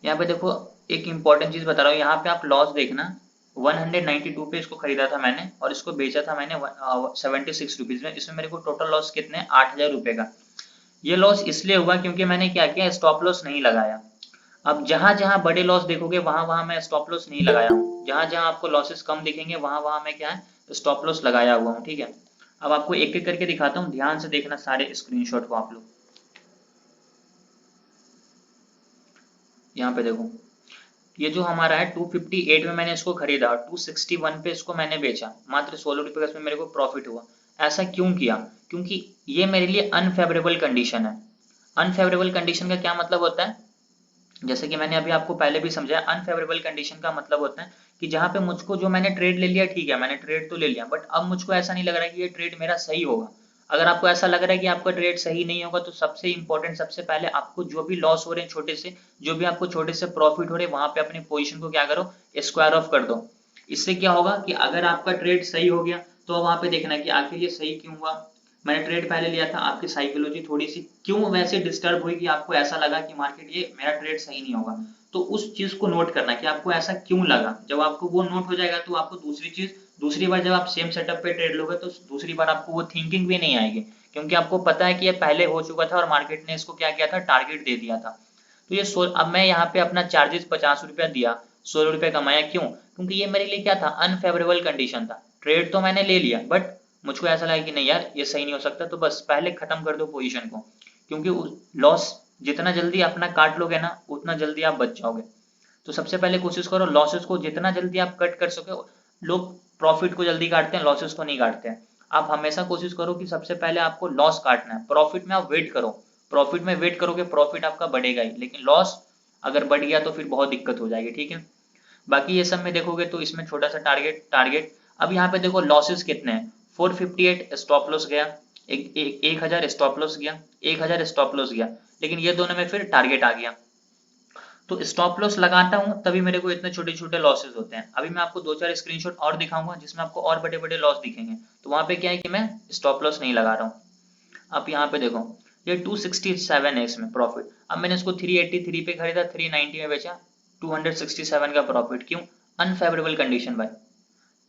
यहाँ पे देखो, एक इंपॉर्टेंट चीज बता रहा हूँ, यहाँ पे आप लॉस देखना। 192 पे इसको खरीदा था मैंने और इसको बेचा था मैंने 76 रुपीज में। इसमें मेरे को टोटल लॉस कितने, 8,000 रुपए का। ये लॉस इसलिए हुआ क्योंकि मैंने क्या किया, स्टॉप लॉस नहीं लगाया। अब जहां जहां बड़े लॉस देखोगे वहां वहां मैं स्टॉप लॉस नहीं लगाया हूँ, जहां जहां आपको लॉसेस कम दिखेंगे वहां वहां मैं क्या है, स्टॉप लॉस लगाया हुआ हूँ। ठीक है, अब आपको एक एक करके दिखाता हूँ, ध्यान से देखना सारे स्क्रीनशॉट को आप लोग। यहाँ पे देखो, ये जो हमारा है 258 में मैंने इसको खरीदा और 261 पे इसको मैंने बेचा, मात्र 16 रुपए का इसमें मेरे को प्रॉफिट हुआ। ऐसा क्यों किया? क्योंकि ये मेरे लिए अनफेवरेबल कंडीशन है। अनफेवरेबल कंडीशन का क्या मतलब होता है, जैसे कि मैंने अभी आपको पहले भी समझाया, अनफेवरेबल कंडीशन का मतलब होता है कि जहां पे मुझको, जो मैंने ट्रेड ले लिया, ठीक है मैंने ट्रेड तो ले लिया, बट अब मुझको ऐसा नहीं लग रहा है कि ये ट्रेड मेरा सही होगा। अगर आपको ऐसा लग रहा है कि आपका ट्रेड सही नहीं होगा तो सबसे इंपॉर्टेंट, सबसे पहले आपको जो भी लॉस हो रहे हैं छोटे से, जो भी आपको छोटे से प्रॉफिट हो रहे हैं, वहां पे अपनी पोजीशन को क्या करो, स्क्वायर ऑफ कर दो। इससे क्या होगा कि अगर आपका ट्रेड सही हो गया तो वहां पे देखना कि आखिर ये सही क्यों हुआ, मैंने ट्रेड पहले लिया था, आपकी साइकोलॉजी थोड़ी सी क्यों वैसे डिस्टर्ब हुई कि आपको ऐसा लगा कि मार्केट ये मेरा ट्रेड सही नहीं होगा। तो उस चीज को नोट करना कि आपको ऐसा क्यों लगा। जब आपको वो नोट हो जाएगा तो आपको दूसरी चीज, दूसरी बार जब आप सेम सेटअप पे ट्रेड लोगे तो दूसरी बार आपको वो थिंकिंग भी नहीं आएगी, क्योंकि आपको पता है कि ये पहले हो चुका था और मार्केट ने इसको क्या किया था, टारगेट दे दिया था। तो ये अब मैं यहाँ पे अपना चार्जेस 50 रुपया दिया, 16 रुपये कमाया, क्यों? क्योंकि ये मेरे लिए क्या था, अनफेवरेबल कंडीशन था। ट्रेड तो मैंने ले लिया बट मुझको ऐसा लगा कि नहीं यार ये सही नहीं हो सकता, तो बस पहले खत्म कर दो पोजीशन को, क्योंकि लॉस जितना जल्दी अपना काट लोगे ना उतना जल्दी आप बच जाओगे। तो सबसे पहले कोशिश करो लॉसेस को जितना जल्दी आप कट कर सके। लोग प्रॉफिट को जल्दी काटते हैं, लॉसेस को नहीं काटते हैं। आप हमेशा कोशिश करो कि सबसे पहले आपको लॉस काटना है, प्रॉफिट में आप वेट करो। प्रॉफिट में वेट करोगे प्रॉफिट आपका बढ़ेगा ही, लेकिन लॉस अगर बढ़ गया तो फिर बहुत दिक्कत हो जाएगी। ठीक है, बाकी ये सब में देखोगे तो इसमें छोटा सा टारगेट टारगेट। अब यहाँ पे देखो लॉसेस कितने हैं, 458 स्टॉप लॉस गया, 1000 स्टॉप लॉस गया, 1000 स्टॉप लॉस गया, लेकिन ये दोनों में फिर टारगेट आ गया। तो स्टॉप लॉस लगाता हूँ तभी मेरे को इतने छोटे छोटे लॉसेस होते हैं। अभी मैं आपको दो चार स्क्रीनशॉट और दिखाऊंगा जिसमें आपको और बड़े बड़े लॉस दिखेंगे, तो वहां पे क्या है कि मैं स्टॉप लॉस नहीं लगा रहा हूँ। आप यहाँ पे देखो, ये 267 है इसमें प्रॉफिट। अब मैंने इसको 383 पे खरीदा, 390 में बेचा, 267 का प्रॉफिट। क्यों? अनफेवरेबल कंडीशन भाई।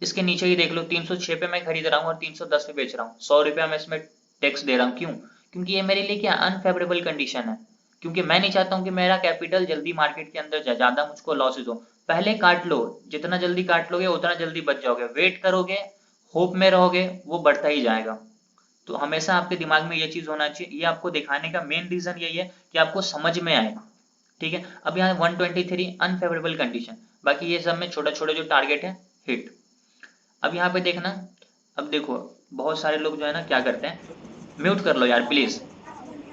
इसके नीचे ही देख लो, 306 पे मैं खरीद रहा हूँ और 310 पे बेच रहा हूँ, 100 रुपया मैं इसमें टैक्स दे रहा हूँ। क्यों? क्योंकि ये मेरे लिए क्या, अनफेवरेबल कंडीशन है। क्योंकि मैं नहीं चाहता हूँ कि मेरा कैपिटल जल्दी मार्केट के अंदर जाए, ज्यादा मुझको लॉसेज हो। पहले काट लो, जितना जल्दी काट लोगे उतना जल्दी बच जाओगे। वेट करोगे, होप में रहोगे, वो बढ़ता ही जाएगा। तो हमेशा आपके दिमाग में ये चीज होना चाहिए। ये आपको दिखाने का मेन रीजन यही है कि आपको समझ में आए। ठीक है, अब यहाँ 123 अनफेवरेबल कंडीशन, बाकी ये सब में छोटे छोटे जो टारगेट है, हिट। अब यहाँ पे देखना, अब देखो बहुत सारे लोग जो है ना क्या करते हैं, म्यूट कर लो यार प्लीज,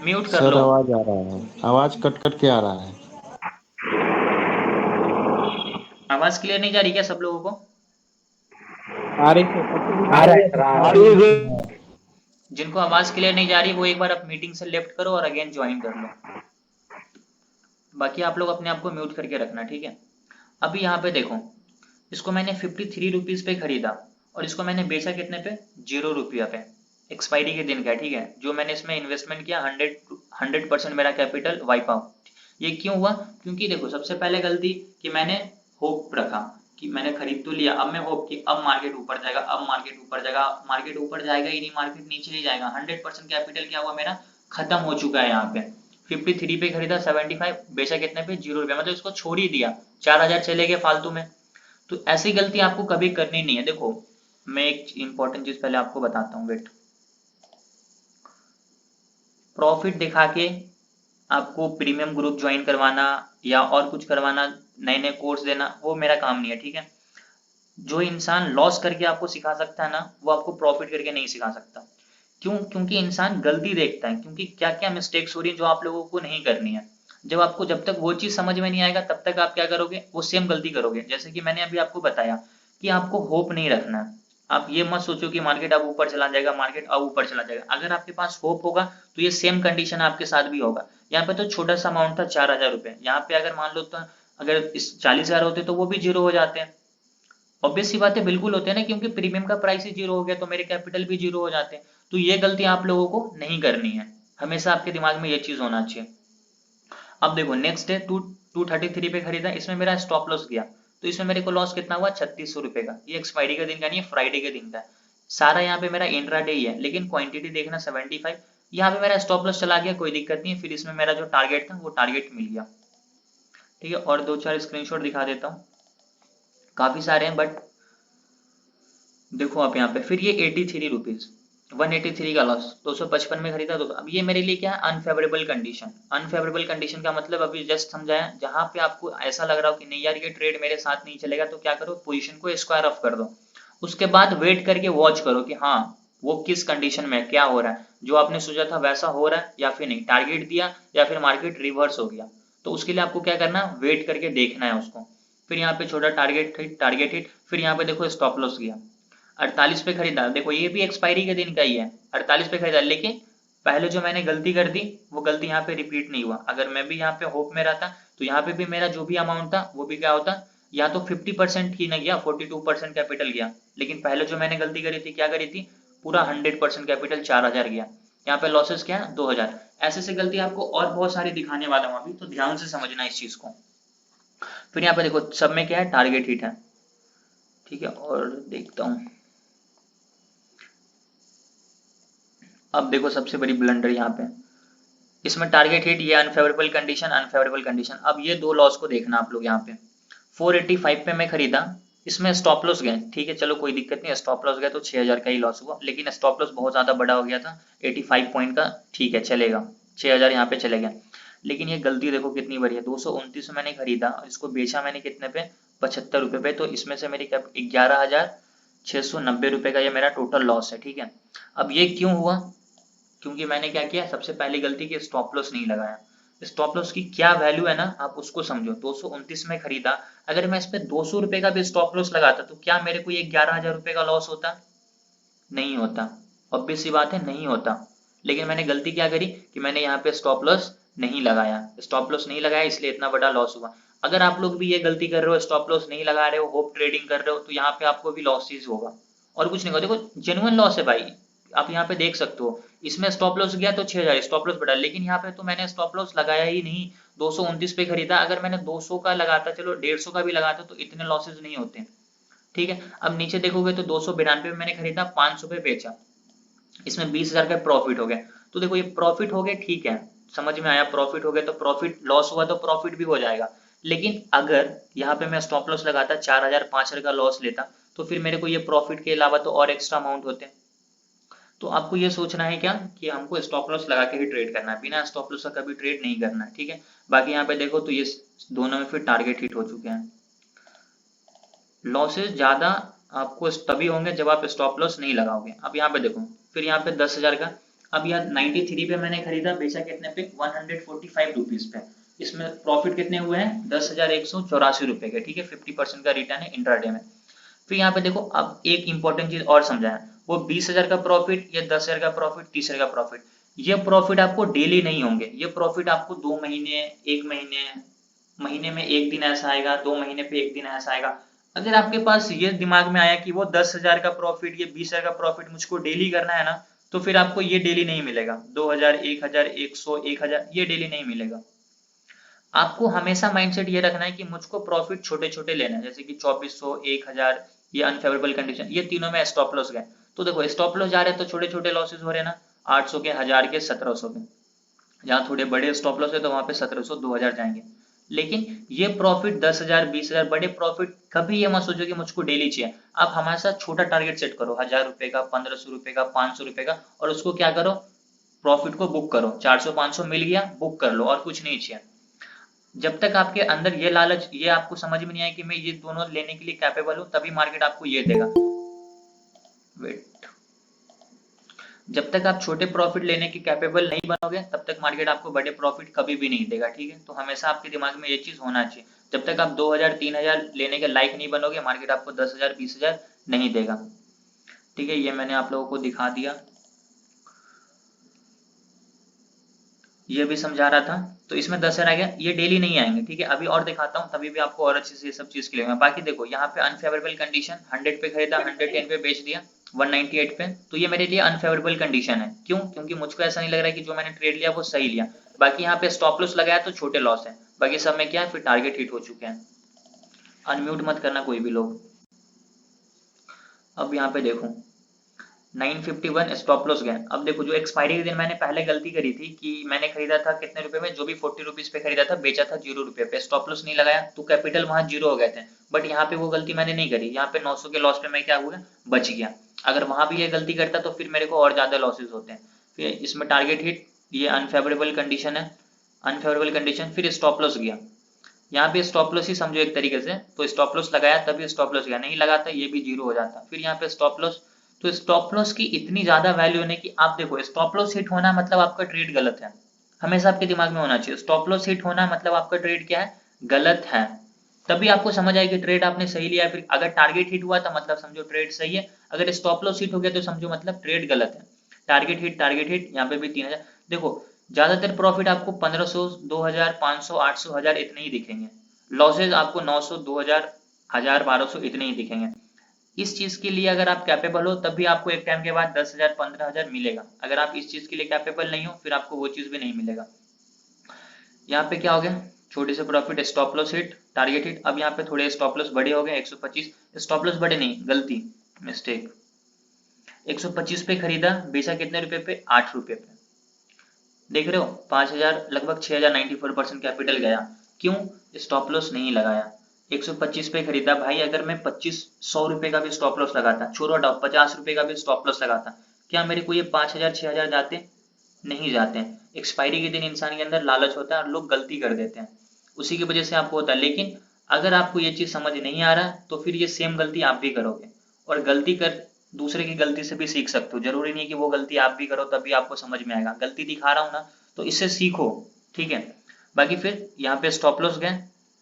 म्यूट कर सर लो। आवाज आ रहा है, आवाज कट कट के आ रहा है। आवाज क्लियर नहीं जा रही क्या सब लोगों को? आ रही है सर। आ रहा है सर, आ रहा है। जिनको आवाज क्लियर नहीं जा रही वो एक बार आप मीटिंग से लेफ्ट करो और अगेन ज्वाइन कर लो। बाकी आप लोग अपने आप को म्यूट करके रखना, ठीक है? अभी यहाँ पे देखो, इसको मैंने 53 रुपीज पे खरीदा और इसको मैंने बेचा कितने पे, 0 रुपया पे। एक्सपायरी के दिन का, ठीक है। जो मैंने इसमें इन्वेस्टमेंट किया 100% मेरा कैपिटल वाइप आउट। ये क्यों हुआ? क्योंकि देखो, सबसे पहले गलती कि मैंने होप रखा कि मैंने खरीद तो लिया, अब मैं होप कि अब मार्केट ऊपर जाएगा, अब मार्केट ऊपर जाएगा, मार्केट ऊपर जाएगा ही नहीं, मार्केट नीचे ही जाएगा। 100% कैपिटल क्या हुआ मेरा, खत्म हो चुका है यहाँ पे। 53 पे खरीदा, 75 बेचा कितने पे, 0 रुपया, मतलब इसको छोड़ ही दिया, 4000 चले गए फालतू में। तो ऐसी गलती आपको कभी करनी नहीं है। देखो, मैं एक इंपॉर्टेंट चीज पहले आपको बताता हूँ, वेट। प्रॉफिट दिखा के आपको प्रीमियम ग्रुप ज्वाइन करवाना या और कुछ करवाना, नए नए कोर्स देना, वो मेरा काम नहीं है, ठीक है। जो इंसान लॉस करके आपको सिखा सकता है ना, वो आपको प्रॉफिट करके नहीं सिखा सकता। क्यों? क्योंकि इंसान गलती देखता है, क्योंकि क्या क्या मिस्टेक्स हो रही है जो आप लोगों को नहीं करनी है। जब तक वो चीज समझ में नहीं आएगा, तब तक आप क्या करोगे, वो सेम गलती करोगे। जैसे कि मैंने अभी आपको बताया कि आपको होप नहीं रखना है। आप ये मत सोचो कि मार्केट अब ऊपर चला जाएगा, मार्केट अब ऊपर चला जाएगा। अगर आपके पास होप होगा तो ये सेम कंडीशन आपके साथ भी होगा। यहाँ पे तो छोटा सा अमाउंट था, 4000 रुपए। यहाँ पे अगर मान लो तो अगर इस 40,000 होते तो वो भी जीरो हो जाते हैं। ऑब्वियस सी बात है, बिल्कुल होते हैं ना, क्योंकि प्रीमियम का प्राइस ही जीरो हो गया तो मेरे कैपिटल भी जीरो हो जाते हैं। तो ये गलती आप लोगों को नहीं करनी है, हमेशा आपके दिमाग में ये चीज होना चाहिए। अब देखो, नेक्स्ट है 233 पे खरीदा, इसमें मेरा स्टॉप लॉस गया, तो इसमें मेरे को लॉस कितना हुआ, 3600 रुपए का। ये एक्सपायरी का दिन का नहीं है, फ्राइडे के दिन का है। सारा यहाँ पे मेरा इंट्राडे ही है, लेकिन क्वांटिटी देखना 75। यहाँ पे मेरा स्टॉप लॉस चला गया, कोई दिक्कत नहीं है। फिर इसमें मेरा जो टारगेट था वो टारगेट मिल गया, ठीक है। और दो चार स्क्रीनशॉट दिखा देता हूँ, काफी सारे हैं, बट देखो आप यहाँ पे, फिर ये 83 रुपीज, 183 का लॉस। 255 में खरीदा तो अब ये मेरे लिए क्या है, अनफेवरेबल कंडीशन। अनफेवरेबल कंडीशन का मतलब अभी जस्ट समझाया, जहां पे आपको ऐसा लग रहा हो कि नहीं यार ये ट्रेड मेरे साथ नहीं चलेगा, तो क्या करो, पोजीशन को स्क्वायर ऑफ कर दो। उसके बाद वेट करके वॉच करो कि हाँ वो किस कंडीशन में क्या हो रहा है, जो आपने सोचा था वैसा हो रहा है या फिर नहीं, टारगेट दिया या फिर मार्केट रिवर्स हो गया। तो उसके लिए आपको क्या करना है, वेट करके देखना है उसको। फिर यहाँ पे छोटा टारगेट हिट, फिर यहाँ पे देखो स्टॉप लॉस गया। 48 पे खरीदा, देखो ये भी एक्सपायरी के दिन का ही है। 48 पे खरीदा, लेकिन पहले जो मैंने गलती कर दी वो गलती यहाँ पे रिपीट नहीं हुआ। अगर मैं भी यहाँ पे होप में रहता तो यहाँ पे भी मेरा जो भी अमाउंट था वो भी क्या होता, या तो 50% ही नहीं गया, 42% कैपिटल गया। लेकिन पहले जो मैंने गलती करी थी, क्या करी थी, पूरा 100% कैपिटल 4000 गया। यहाँ पे लॉसेस क्या है, 2000। ऐसे से गलती आपको और बहुत सारी दिखाने वाला हूँ अभी, तो ध्यान से समझना इस चीज को। फिर यहाँ पे देखो, सब में क्या है, टारगेट हिट है, ठीक है। और देखता हूँ, अब देखो सबसे बड़ी ब्लंडर यहाँ पे, इसमें टारगेट हिट, ये अनफेवरेबल कंडीशन, अनफेवरेबल कंडीशन। अब ये दो लॉस को देखना आप लोग। यहाँ पे 485 पे मैं खरीदा, इसमें स्टॉप लॉस गए, ठीक है, चलो कोई दिक्कत नहीं, स्टॉप लॉस गया तो 6000 का ही लॉस हुआ, लेकिन स्टॉप लॉस बहुत ज्यादा बड़ा हो गया था, 85 पॉइंट का, ठीक है चलेगा, 6000 यहाँ पे चले गया। लेकिन ये गलती देखो कितनी बड़ी है, 229 में मैंने खरीदा और इसको बेचा मैंने कितने पे, 75 रुपए पे। तो इसमें से मेरी 11,690 रुपए का ये मेरा टोटल लॉस है, ठीक है। अब ये क्यों हुआ, क्योंकि मैंने क्या किया, सबसे पहली गलती की स्टॉप लॉस नहीं लगाया। स्टॉप लॉस की क्या वैल्यू है ना, आप उसको समझो। 229 में खरीदा, अगर मैं इस पे 200 रुपए का भी स्टॉप लॉस लगाता तो क्या मेरे को ये 11,000 रुपए का लॉस होता, नहीं होता। ऑब्वियस सी बात है, नहीं होता। लेकिन मैंने गलती क्या करी कि मैंने यहाँ पे स्टॉप लॉस नहीं लगाया, स्टॉप लॉस नहीं लगाया, इसलिए इतना बड़ा लॉस हुआ। अगर आप लोग भी ये गलती कर रहे हो, स्टॉप लॉस नहीं लगा रहे हो, होप ट्रेडिंग कर रहे हो, तो यहाँ पे आपको भी लॉसेज होगा, और कुछ नहीं होगा। देखो जेन्युइन लॉस है भाई, आप यहाँ पे देख सकते हो, इसमें स्टॉप लॉस गया तो 6000 स्टॉप लॉस बढ़ा, लेकिन यहाँ पे तो मैंने स्टॉप लॉस लगाया ही नहीं। 229 पे खरीदा, अगर मैंने 200 का लगाता, चलो 150 का भी लगाता, तो इतने लॉसेज नहीं होते, ठीक है। अब नीचे देखोगे तो 292 में मैंने खरीदा, 500 पे बेचा, इसमें 20,000 का प्रॉफिट हो गया। तो देखो ये प्रॉफिट हो गया, ठीक है, समझ में आया, प्रॉफिट हो गया तो प्रॉफिट, लॉस हुआ तो प्रॉफिट भी हो जाएगा। लेकिन अगर यहाँ पे मैं स्टॉप लॉस लगाता, 4000 5000 का लॉस लेता, तो फिर मेरे को ये प्रॉफिट के अलावा तो और एक्स्ट्रा अमाउंट होते। तो आपको ये सोचना है क्या, कि हमको स्टॉप लॉस लगा के ही ट्रेड करना है, बिना स्टॉप लॉस का कभी ट्रेड नहीं करना है, ठीक है। बाकी यहाँ पे देखो तो ये दोनों में फिर टारगेट हिट हो चुके हैं। लॉसेस ज्यादा आपको तभी होंगे जब आप स्टॉप लॉस नहीं लगाओगे। अब यहाँ पे देखो, फिर यहाँ पे 10,000 का, अब यहाँ 93 पे मैंने खरीदा, बेचा कितने पे, 145 रुपीज पे। इसमें प्रॉफिट कितने हुए हैं, 10,184 रुपए के, ठीक है। 50% का रिटर्न है इंट्राडे में। फिर यहाँ पे देखो, अब एक इंपॉर्टेंट चीज और समझाया, वो 20,000 का प्रॉफिट, या 10,000 का प्रॉफिट, 30,000 का प्रॉफिट, ये प्रॉफिट आपको डेली नहीं होंगे, ये प्रॉफिट आपको 2 महीने, 1 महीने, महीने में एक दिन ऐसा आएगा, 2 महीने पे एक दिन ऐसा आएगा। अगर आपके पास ये दिमाग में आया कि वो 10,000 का प्रॉफिट, ये 20,000 का प्रॉफिट मुझको डेली करना है ना, तो फिर आपको ये डेली नहीं मिलेगा। 2,000, 1,000, 100, 1,000 ये डेली नहीं मिलेगा। आपको हमेशा माइंडसेट ये रखना है कि मुझको प्रॉफिट छोटे छोटे लेना है, जैसे कि 2400, 1,000, ये अनफेवरेबल कंडीशन, ये तीनों में स्टॉप लॉस गए। तो देखो स्टॉप लॉस जा रहे हैं तो छोटे छोटे लॉसेस हो रहे हैं ना, 800 के, 1000 के, 1700 के। जहाँ थोड़े बड़े स्टॉप लॉस है तो वहां पे 1700, 2000 जाएंगे। लेकिन ये प्रॉफिट 10,000, 20,000 बड़े प्रॉफिट कभी ये मत सोचो कि मुझको डेली चाहिए। आप हमारे साथ छोटा टारगेट सेट करो, 1000 रुपए का, 1500 रुपए का, 500 रुपए का, और उसको क्या करो, प्रॉफिट को बुक करो। 400, 500 मिल गया, बुक कर लो, और कुछ नहीं चाहिए। जब तक आपके अंदर ये लालच, ये आपको समझ में नहीं आया कि मैं ये दोनों लेने के लिए कैपेबल हूं, तभी मार्केट आपको ये देगा। वेट, जब तक आप छोटे प्रॉफिट लेने के कैपेबल नहीं बनोगे, तब तक मार्केट आपको बड़े प्रॉफिट कभी भी नहीं देगा, ठीक है। तो हमेशा आपके दिमाग में ये चीज होना चाहिए, जब तक आप 2,000, 3,000 लेने के लायक नहीं बनोगे, मार्केट आपको 10,000, 20,000 नहीं देगा, ठीक है। ये मैंने आप लोगों को दिखा दिया, ये भी समझा रहा था। तो इसमें 10,000 आ गया, ये डेली नहीं आएंगे, ठीक है। अभी और दिखाता हूँ, तभी भी आपको और अच्छे से ये सब चीज क्लियर होगा। बाकी देखो यहाँ पे अनफेवरेबल कंडीशन, 100 पे खरीदा, 110 पे बेच दिया, 198 पे, तो ये मेरे लिए अनफेवरेबल कंडीशन है। क्यों? क्योंकि मुझको ऐसा नहीं लग रहा है कि जो मैंने ट्रेड लिया वो सही लिया। बाकी यहाँ पे स्टॉप लॉस लगाया तो छोटे लॉस है, बाकी सब में क्या है, फिर टारगेट हिट हो चुके हैं। अनम्यूट मत करना कोई भी लोग। अब यहाँ पे देखो 951 स्टॉप लॉस गए। अब देखो जो एक्सपायरी के दिन मैंने पहले गलती करी थी कि मैंने खरीदा था कितने रुपए में, जो भी 40 रुपीज पे खरीदा था, बेचा था 0 रुपए पे, स्टॉप लॉस नहीं लगाया तो कैपिटल वहां 0 हो गए थे। बट यहाँ पे वो गलती मैंने नहीं करी, यहाँ पे 900 के लॉस पे मैं क्या हुआ, बच गया। अगर वहां भी ये गलती करता तो फिर मेरे को और ज्यादा लॉसेस होते हैं। फिर इसमें टारगेट हिट, ये अनफेवरेबल कंडीशन है, अनफेवरेबल कंडीशन, फिर स्टॉप लॉस गया। यहाँ पे स्टॉप लॉस ही समझो एक तरीके से, तो स्टॉप लॉस लगाया तभी स्टॉप लॉस गया, नहीं लगाता ये भी 0 हो जाता। फिर यहाँ पे स्टॉप लॉस, तो स्टॉप लॉस की इतनी ज्यादा वैल्यू होने की, आप देखो स्टॉप लॉस हिट होना मतलब आपका ट्रेड गलत है, हमेशा आपके दिमाग में होना चाहिए। स्टॉप लॉस हिट होना मतलब आपका ट्रेड क्या है, गलत है। तभी आपको समझ आए कि ट्रेड आपने सही लिया है। फिर अगर टारगेट हिट हुआ तो मतलब समझो ट्रेड सही है, अगर स्टॉप लॉस हिट हो गया तो समझो मतलब ट्रेड गलत है। टारगेट हिट, टारगेट हिट, यहाँ पे भी 3,000। देखो ज्यादातर प्रॉफिट आपको 1500, 2,000, 500, 800, 1000 इतने ही दिखेंगे। लॉसेज आपको 900, 2,000, 1000, 1200 इतने ही दिखेंगे। इस चीज के लिए अगर आप कैपेबल हो तभी आपको एक टाइम के बाद 10,000, 15,000 मिलेगा। अगर आप इस चीज के लिए कैपेबल नहीं हो, फिर आपको वो चीज भी नहीं मिलेगा। यहाँ पे क्या हो गया, छोटे से profit, stop loss hit, target hit. अब यहाँ पे थोड़े स्टॉप लॉस बड़े हो गए, 125। स्टॉप लॉस बड़े नहीं, गलती, मिस्टेक। 125 पे खरीदा, बेचा कितने रुपए पे, 8 रुपए पे। देख रहे हो 5,000, लगभग 6,000, 94% कैपिटल गया। क्यों? स्टॉप लॉस नहीं लगाया। 125 पे खरीदा भाई, अगर मैं 100 रुपए का भी स्टॉप लॉस लगाता, छोड़ो हटाओ, 50 रुपए का भी स्टॉप लॉस लगाता, क्या मेरे को ये 5,000, 6,000 जाते? नहीं जाते हैं। एक्सपायरी के दिन इंसान के अंदर लालच होता है और लोग गलती कर देते हैं, उसी की वजह से आपको होता है। लेकिन अगर आपको ये चीज समझ नहीं आ रहा तो फिर ये सेम गलती आप भी करोगे, और गलती कर, दूसरे की गलती से भी सीख सकते हो। जरूरी नहीं कि वो गलती आप भी करो तभी आपको समझ में आएगा। गलती दिखा रहा हूँ ना, तो इससे सीखो, ठीक है। बाकी फिर यहाँ पे स्टॉप लॉस गए,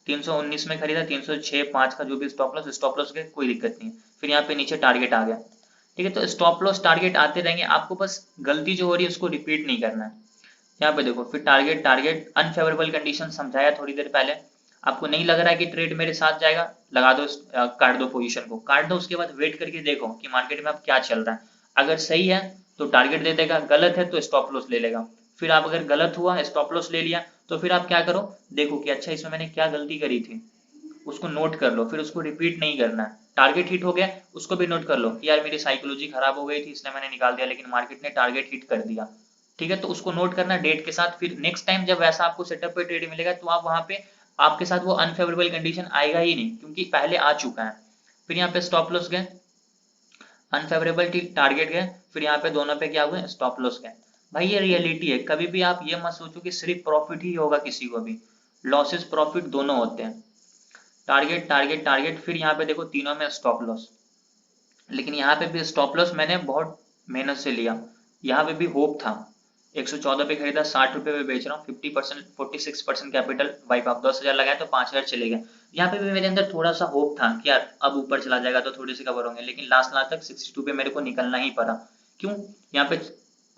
319 में खरीदा, 306, 5 का जो भी स्टॉप लॉस गए, कोई दिक्कत नहीं है। फिर यहाँ पे नीचे टारगेट आ गया, ठीक है। तो स्टॉप लॉस टारगेट आते रहेंगे, आपको बस गलती जो हो रही है उसको रिपीट नहीं करना है। यहाँ पे देखो फिर टारगेट, टारगेट अनफेवरेबल कंडीशन समझाया थोड़ी देर पहले। आपको नहीं लग रहा है कि ट्रेड मेरे साथ जाएगा, लगा दो, काट दो पोजीशन को, काट दो। उसके बाद वेट करके देखो कि मार्केट में अब क्या चल रहा है। अगर सही है तो टारगेट दे देगा, गलत है तो स्टॉप लॉस ले लेगा। फिर आप अगर गलत हुआ, स्टॉप लॉस ले लिया, तो फिर आप क्या करो, देखो कि अच्छा इसमें मैंने क्या गलती करी थी, उसको नोट कर लो, फिर उसको रिपीट नहीं करना है। टारगेट हिट हो गया, उसको भी नोट कर लो कि यार मेरी साइकोलॉजी खराब हो गई थी इसलिए मैंने निकाल दिया, लेकिन मार्केट ने टारगेट हिट कर दिया, ठीक है। तो उसको नोट करना डेट के साथ। फिर नेक्स्ट टाइम जब वैसा आपको सेटअप पे ट्रेड मिलेगा तो आप वहां पे, आपके साथ वो अनफेवरेबल कंडीशन आएगा ही नहीं, क्योंकि पहले आ चुका है। फिर यहाँ पे स्टॉप लॉस गए, अनफेवरेबल टारगेट गए, फिर यहाँ पे दोनों पे क्या हुए, स्टॉप लॉस गए। भाई ये रियलिटी है, कभी भी आप ये मत सोचो कि सिर्फ प्रॉफिट ही होगा, किसी को भी लॉसेस प्रॉफिट दोनों होते हैं। टारगेट, टारगेट, टारगेट, फिर यहाँ पे देखो तीनों में स्टॉप लॉस। लेकिन यहाँ पे भी स्टॉप लॉस मैंने बहुत मेहनत से लिया, यहाँ पे भी होप था। 114 पे खरीदा, 60 रुपए पे बेच रहा हूँ, 50%, 46% कैपिटल वाइप ऑफ, 10,000 लगाए तो 5,000 चले गए। यहाँ पे भी मेरे अंदर थोड़ा सा होप था कि यार अब ऊपर चला जाएगा तो थोड़े से कवर होंगे, लेकिन लास्ट लास्ट तक 62 पे मेरे को निकलना ही पड़ा। क्यों? यहाँ पे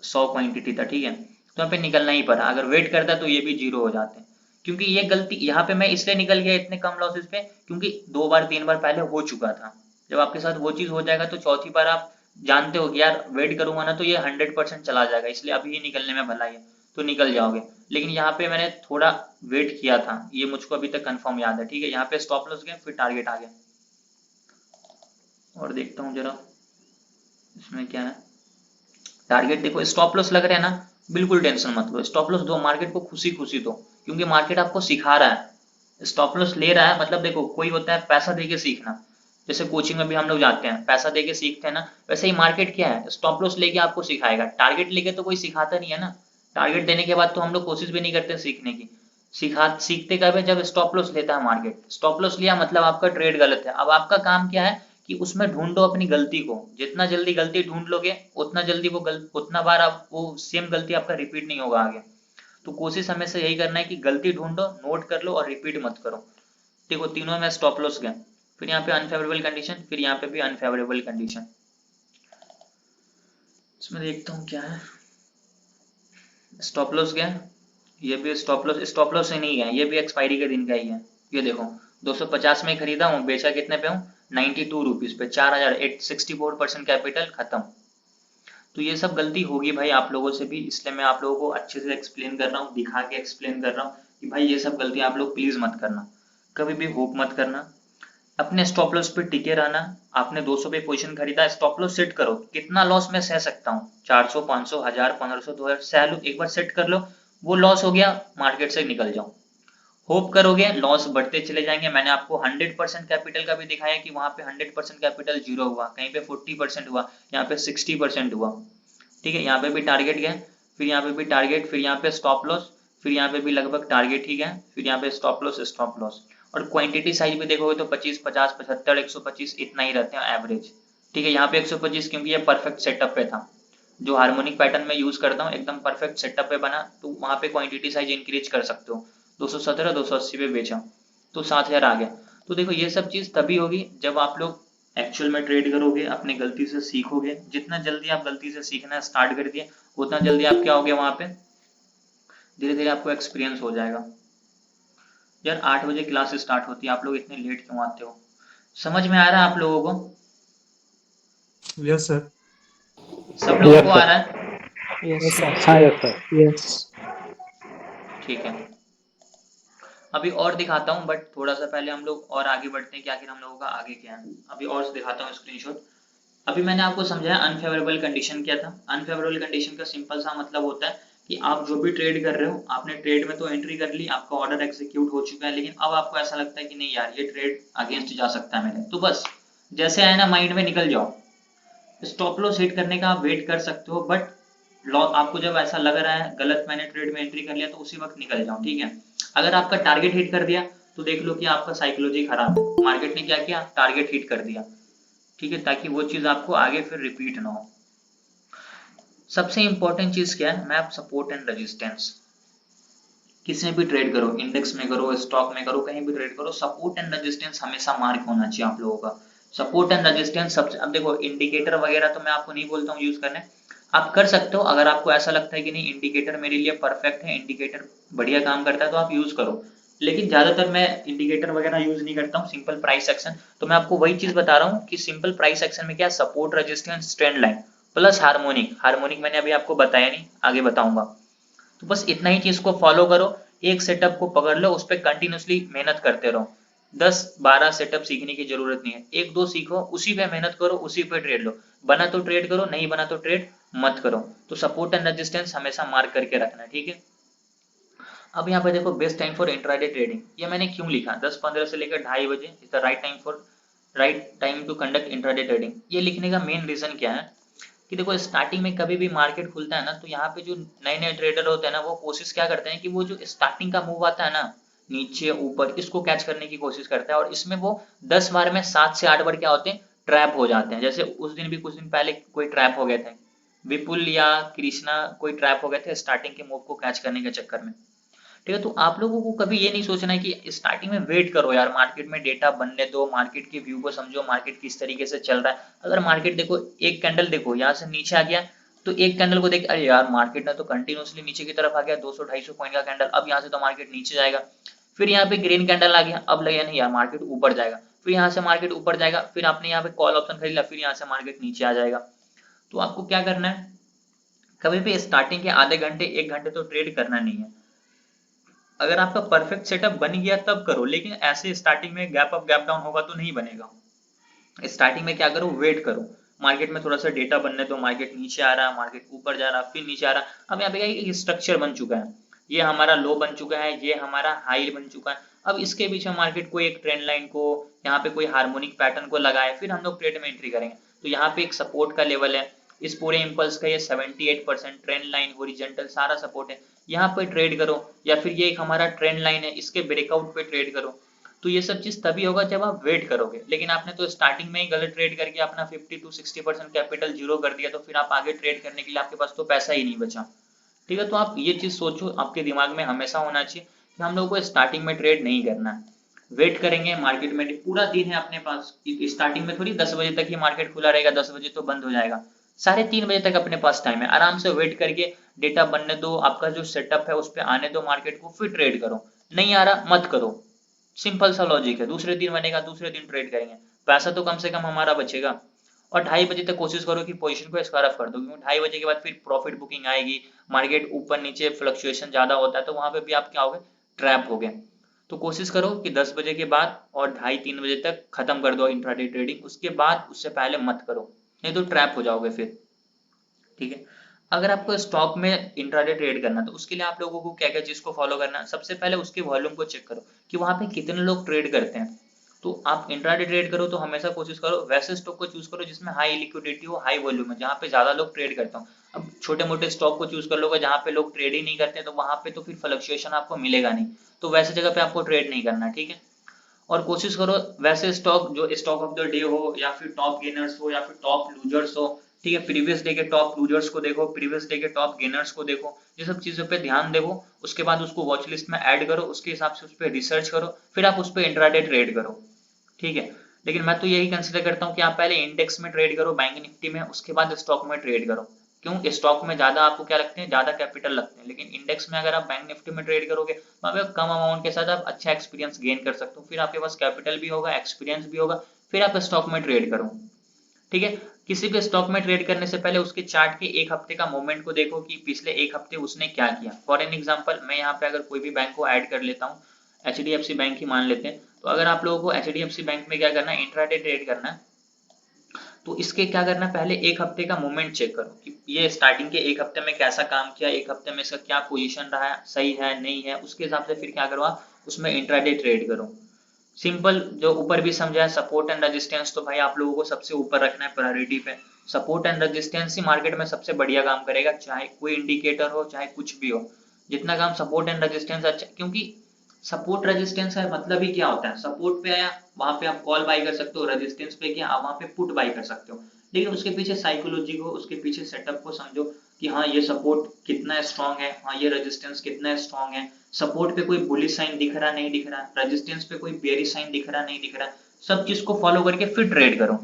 100 क्वांटिटी था, ठीक है, तो यहाँ पे निकलना ही पड़ा। अगर वेट करता तो ये भी 0 हो जाते। क्योंकि ये गलती यहाँ पे मैं इसलिए निकल गया इतने कम लॉसेस पे, क्योंकि 2 बार 3 बार पहले हो चुका था। जब आपके साथ वो चीज हो जाएगा तो चौथी बार आप जानते हो कि यार वेट करूंगा ना तो ये 100% चला जाएगा, इसलिए अभी ही निकलने में भलाई है, तो निकल जाओगे। लेकिन यहाँ पे मैंने थोड़ा वेट किया था, ये मुझको अभी तक कंफर्म याद है, ठीक है। यहाँ पे स्टॉप लॉस गया, फिर टारगेट आ गया। और देखता हूँ जरा इसमें क्या है। टारगेट देखो, स्टॉप लॉस लग रहा है ना, बिल्कुल टेंशन मत लो, स्टॉप लॉस दो, मार्केट को खुशी खुशी दो, क्योंकि मार्केट आपको सिखा रहा है। स्टॉप लॉस ले रहा है मतलब देखो, कोई होता है पैसा देके सीखना, जैसे कोचिंग में भी हम लोग जाते हैं पैसा देके सीखते हैं ना, वैसे ही मार्केट क्या है, स्टॉप लॉस लेके आपको सिखाएगा। टारगेट लेके तो कोई सिखाता नहीं है ना, टारगेट देने के बाद तो हम लोग कोशिश भी नहीं करते सीखने की। सीखते कब है, जब स्टॉप लॉस लेता है मार्केट। स्टॉप लॉस लिया मतलब आपका ट्रेड गलत है। अब आपका काम क्या है कि उसमें ढूंढो अपनी गलती को, जितना जल्दी गलती ढूंढ लोगे उतना जल्दी उतना बार आप वो सेम गलती आपका रिपीट नहीं होगा आगे। तो कोशिश हमेशा यही करना है कि गलती ढूंढो, नोट कर लो और रिपीट मत करो। देखो तीनों में स्टॉप लॉस गया, फिर यहाँ पे अनफेवरेबल कंडीशन, फिर यहाँ पे भी अनफेवरेबल कंडीशन। इसमें देखता हूँ क्या है। स्टॉप लॉस गया, ये भी स्टॉप लॉस से नहीं है, ये भी एक्सपायरी के दिन का ही है। ये देखो 250 में खरीदा हूँ, बेचा कितने पे हूँ, 92 रुपीज पे, 4064% कैपिटल खत्म। तो ये सब गलती होगी भाई आप लोगों से भी, इसलिए मैं आप लोगों को अच्छे से एक्सप्लेन कर रहा हूँ, दिखा के एक्सप्लेन कर रहा हूँ कि भाई ये सब गलती आप लोग प्लीज मत करना, कभी भी होप मत करना, अपने स्टॉप लॉस पे टिके रहना। आपने 200 पे पोजीशन खरीदा, स्टॉप लॉस सेट करो, कितना लॉस मैं सह सकता हूँ, 400 500 1000 1500 2000 सह लो, एक बार सेट कर लो। वो लॉस हो गया, मार्केट से निकल जाओ। होप करोगे लॉस बढ़ते चले जाएंगे। मैंने आपको 100% कैपिटल का भी दिखाया कि वहां पे 100% कैपिटल जीरो हुआ, कहीं पे 40% हुआ, यहाँ पे 60% हुआ, ठीक है। यहाँ पे भी टारगेट गया, फिर यहाँ पे भी टारगेट, फिर यहाँ पे स्टॉप लॉस, फिर यहाँ पे भी लगभग टारगेट ही गया, फिर यहाँ पे स्टॉप लॉस। और क्वांटिटी साइज भी देखोगे तो 25 50 75 125 इतना ही रहते हैं एवरेज, ठीक है। यहाँ पे 125 क्योंकि ये परफेक्ट सेटअप पे था, जो हार्मोनिक पैटर्न में यूज करता हूँ एकदम परफेक्ट सेटअप पे बना, तो वहां पे क्वांटिटी साइज इंक्रीज कर सकते हो। 217 280 पे बेचा तो 7000 आ गया। तो देखो ये सब चीज तभी होगी जब आप लोग एक्चुअल में ट्रेड करोगे, अपनी गलती से सीखोगे। जितना जल्दी आप गलती से सीखना स्टार्ट कर दिए, उतना जल्दी आप क्या होगे वहां पे, धीरे धीरे आपको एक्सपीरियंस हो जाएगा। यार 8 बजे क्लास स्टार्ट होती है, आप लोग इतने लेट क्यों आते हो? समझ में आ रहा है आप लोगों को? Yes sir. सब लोगों को यस आ सर। रहा है? Yes sir. हाँ यस सर। यस। ठीक है, अभी और दिखाता हूँ, बट थोड़ा सा पहले हम लोग और आगे बढ़ते हैं कि आखिर हम लोगों का आगे क्या है। अभी और दिखाता हूँ स्क्रीनशॉट। अभी मैंने आपको समझाया अनफेवरेबल कंडीशन क्या था। अनफेवरेबल कंडीशन का सिंपल सा मतलब होता है कि आप जो भी ट्रेड कर रहे हो, आपने ट्रेड में तो एंट्री कर ली, आपका ऑर्डर एग्जीक्यूट हो चुका है, लेकिन अब आपको ऐसा लगता है कि नहीं यार ये ट्रेड अगेंस्ट जा सकता है मेरे, तो बस जैसे आए ना माइंड में निकल जाओ। स्टॉप लॉस हिट करने का आप वेट कर सकते हो, बट आपको जब ऐसा लग रहा है गलत मैंने ट्रेड में एंट्री कर लिया, तो उसी वक्त निकल जाओ, ठीक है। अगर आपका टारगेट हिट कर दिया तो देख लो कि आपका साइकोलॉजी खराब है, मार्केट ने क्या किया, टारगेट हिट कर दिया, ठीक है, ताकि वो चीज आपको आगे फिर रिपीट ना हो। सबसे इंपॉर्टेंट चीज क्या है, मैप सपोर्ट एंड रेजिस्टेंस। किसी में भी ट्रेड करो, इंडेक्स में करो, स्टॉक में करो, कहीं भी ट्रेड करो, सपोर्ट एंड रेजिस्टेंस हमेशा मार्क होना चाहिए आप लोगों का। सपोर्ट एंड रेजिस्टेंस सबसे, अब देखो इंडिकेटर वगैरह तो मैं आपको नहीं बोलता हूँ यूज करने, आप कर सकते हो अगर आपको ऐसा लगता है कि नहीं इंडिकेटर मेरे लिए परफेक्ट है, इंडिकेटर बढ़िया काम करता है, तो आप यूज करो। लेकिन ज्यादातर मैं इंडिकेटर वगैरह यूज नहीं करता हूँ, सिंपल प्राइस एक्शन। तो मैं आपको वही चीज बता रहा हूँ कि सिंपल प्राइस एक्शन में क्या, support resistance trend line plus harmonic. Harmonic मैंने अभी आपको बताया नहीं, आगे बताऊंगा। तो बस इतना ही चीज को फॉलो करो, एक सेटअप को पकड़ लो, उस पर कंटिन्यूसली मेहनत करते रहो। 10 12 सेटअप सीखने की जरूरत नहीं है, एक दो सीखो, उसी पे मेहनत करो, उसी पे ट्रेड लो। बना तो ट्रेड करो, नहीं बना तो ट्रेड मत करो। तो सपोर्ट एंड रेजिस्टेंस हमेशा मार्क करके रखना, ठीक है। अब यहाँ पे देखो best time for intraday trading, ये मैंने क्यों लिखा, 10:15 से लेकर 2:30 बजे is the right time to conduct intraday trading. ये लिखने का मेन रीजन क्या है कि देखो स्टार्टिंग में कभी भी मार्केट खुलता है ना, तो यहाँ पे जो नए नए ट्रेडर होते हैं ना, वो कोशिश क्या करते हैं कि वो जो स्टार्टिंग का मूव आता है ना, नीचे ऊपर, इसको कैच करने की कोशिश करता है, और इसमें वो 10 बार में 7 से 8 बार क्या होते हैं, ट्रैप हो जाते हैं। जैसे उस दिन भी कुछ दिन पहले कोई ट्रैप हो गए थे, विपुल या कृष्णा कोई ट्रैप हो गए थे स्टार्टिंग के मूव को कैच करने के चक्कर में, ठीक है। तो आप लोगों को कभी ये नहीं सोचना है कि स्टार्टिंग में वेट करो यार, मार्केट में डेटा बनने दो, मार्केट के व्यू को समझो, मार्केट किस तरीके से चल रहा है। अगर मार्केट देखो एक कैंडल देखो यहाँ से नीचे आ गया, तो एक कैंडल को देख, अरे यार मार्केट ने तो कंटिन्यूसली नीचे की तरफ आ गया, 200-250 पॉइंट का कैंडल, अब यहाँ से तो मार्केट नीचे जाएगा। फिर यहाँ पे ग्रीन कैंडल आ गया, अब लगे नहीं यार मार्केट ऊपर जाएगा, फिर यहाँ से मार्केट ऊपर जाएगा, फिर आपने यहाँ पे कॉल ऑप्शन खरीद लिया, फिर यहाँ से मार्केट नीचे आ जाएगा। तो आपको क्या करना है, कभी भी स्टार्टिंग के आधे घंटे 1 घंटे तो ट्रेड करना नहीं है। अगर आपका परफेक्ट सेटअप बन गया तब करो, लेकिन ऐसे स्टार्टिंग में गैप अप गैप डाउन होगा तो नहीं बनेगा। स्टार्टिंग में क्या करो, वेट करो, मार्केट में थोड़ा सा डेटा बनने दो, मार्केट नीचे आ रहा है, मार्केट ऊपर जा रहा है, फिर नीचे आ रहा है। अब यहाँ पे क्या है, एक स्ट्रक्चर बन चुका है, ये हमारा लो बन चुका है, ये हमारा हाई बन चुका है। अब इसके पीछे मार्केट को एक ट्रेंड लाइन को, यहाँ पे कोई हार्मोनिक पैटर्न को लगाए, फिर हम लोग ट्रेड में एंट्री करेंगे। तो यहाँ पे एक सपोर्ट का लेवल है, इस पूरे इम्पल्स का ये 78% ट्रेंड लाइन हॉरिजॉन्टल सारा सपोर्ट है, यहाँ पे ट्रेड करो। या फिर ये एक हमारा ट्रेंड लाइन है, इसके ब्रेकआउट पे ट्रेड करो। तो ये सब चीज तभी होगा जब आप वेट करोगे, लेकिन आपने तो स्टार्टिंग में ही गलत ट्रेड करके अपना 50 to 60% कैपिटल जीरो कर दिया, तो फिर आप आगे ट्रेड करने के लिए आपके पास तो पैसा ही नहीं बचा। ठीक है, तो आप ये चीज सोचो, आपके दिमाग में हमेशा होना चाहिए कि हम लोगों को स्टार्टिंग में ट्रेड नहीं करना है, वेट करेंगे। मार्केट में पूरा दिन है अपने पास, स्टार्टिंग में थोड़ी 10 बजे तक ही मार्केट खुला रहेगा, 10 बजे तो बंद हो जाएगा, 3:30 बजे तक अपने पास टाइम है, आराम से वेट करके डेटा बनने दो, आपका जो सेटअप है उस पर आने दो मार्केट को, फिर ट्रेड करो। नहीं आ रहा मत करो, सिंपल सा लॉजिक है। दूसरे दिन बनेगा, दूसरे दिन ट्रेड करेंगे, पैसा तो कम से कम हमारा बचेगा। और 2:30 बजे तक कोशिश करो कि पोजीशन को स्क्वायर ऑफ कर दो, क्योंकि 2:30 बजे के बाद फिर प्रॉफिट बुकिंग आएगी, मार्केट ऊपर नीचे फ्लक्चुएशन ज्यादा होता है, तो वहां पे भी आप क्या हो गए, ट्रैप हो गए। तो कोशिश करो कि 10 बजे के बाद और 2:30-3 बजे तक खत्म कर दो इंट्राडे ट्रेडिंग, उसके बाद उससे पहले मत करो, नहीं तो ट्रैप हो जाओगे फिर। ठीक है, अगर आपको स्टॉक में इंट्राडे ट्रेड करना तो उसके लिए आप लोगों को क्या क्या चीज को फॉलो करना है, सबसे पहले उसके वॉल्यूम को चेक करो कि वहां पे कितने लोग ट्रेड करते हैं। तो आप इंट्राडे ट्रेड करो तो हमेशा कोशिश करो वैसे स्टॉक को चूज करो जिसमें हाई लिक्विडिटी हो, हाई वॉल्यूम है, जहाँ पे ज्यादा लोग ट्रेड करते हो। अब छोटे मोटे स्टॉक को चूज कर लोगे जहाँ पे लोग ट्रेड ही नहीं करते, तो वहां पे तो फिर फ्लक्चुएशन आपको मिलेगा नहीं, तो वैसे जगह पे आपको ट्रेड नहीं करना है। ठीक है, और कोशिश करो वैसे स्टॉक जो स्टॉक ऑफ द डे हो, या फिर टॉप गेनर्स हो, या फिर टॉप लूजर्स हो। ठीक है, प्रीवियस डे के टॉप लूजर्स को देखो, प्रीवियस डे के टॉप गेनर्स को देखो, ये सब चीजों पे ध्यान देखो, उसके बाद उसको वॉच लिस्ट में ऐड करो, उसके हिसाब से उस पर रिसर्च करो, फिर आप उस पर इंट्राडे ट्रेड करो। ठीक है, लेकिन मैं तो यही कंसिडर करता हूँ कि आप पहले इंडेक्स में ट्रेड करो, बैंक निफ्टी में, उसके बाद स्टॉक में ट्रेड करो। क्यों, स्टॉक में ज्यादा आपको क्या लगते हैं, ज्यादा कैपिटल लगते हैं, लेकिन इंडेक्स में अगर आप बैंक निफ्टी में ट्रेड करोगे तो आप कम अमाउंट के साथ आप अच्छा एक्सपीरियंस गेन कर सकते हो, फिर आपके पास कैपिटल भी होगा, एक्सपीरियंस भी होगा, फिर आप स्टॉक में ट्रेड करो। ठीक है, किसी भी स्टॉक में ट्रेड करने से पहले उसके चार्ट के 1 हफ्ते का मूवमेंट को देखो कि पिछले 1 हफ्ते उसने क्या किया। फॉर एन एग्जांपल, मैं यहाँ पे अगर कोई भी बैंक को ऐड कर लेता हूँ, HDFC बैंक ही मान लेते हैं, तो अगर आप लोगों को HDFC बैंक में क्या करना है, इंट्राडे ट्रेड करना है, तो इसके क्या करना है, पहले 1 हफ्ते का मूवमेंट चेक करो कि ये स्टार्टिंग के 1 हफ्ते में कैसा काम किया, 1 हफ्ते में इसका क्या पोजीशन रहा है, सही है नहीं है, उसके हिसाब से फिर क्या करो, आप उसमें इंट्राडे ट्रेड करो। सिंपल, जो ऊपर भी समझा है, सपोर्ट एंड रेजिस्टेंस, तो भाई आप लोगों को सबसे ऊपर रखना है प्रायोरिटी पे। Support and resistance he market में सबसे बढ़िया काम करेगा, चाहे कोई इंडिकेटर हो चाहे कुछ भी हो, जितना काम सपोर्ट एंड रेजिस्टेंस अच्छा, क्योंकि सपोर्ट रेजिस्टेंस है मतलब ही क्या होता है, सपोर्ट पे आया वहां पे आप कॉल बाई कर सकते हो, रेजिस्टेंस पे किया आप वहां पे पुट बाई कर सकते हो। लेकिन उसके पीछे साइकोलॉजी को, उसके पीछे सेटअप को समझो कि हाँ ये सपोर्ट कितना स्ट्रांग है, हाँ ये रेजिस्टेंस कितना स्ट्रांग है, सपोर्ट पे कोई बुलिश साइन दिख रहा नहीं दिख रहा, रेजिस्टेंस पे कोई बेरिश साइन दिख रहा नहीं दिख रहा, सब चीज को फॉलो करके फिर ट्रेड करो।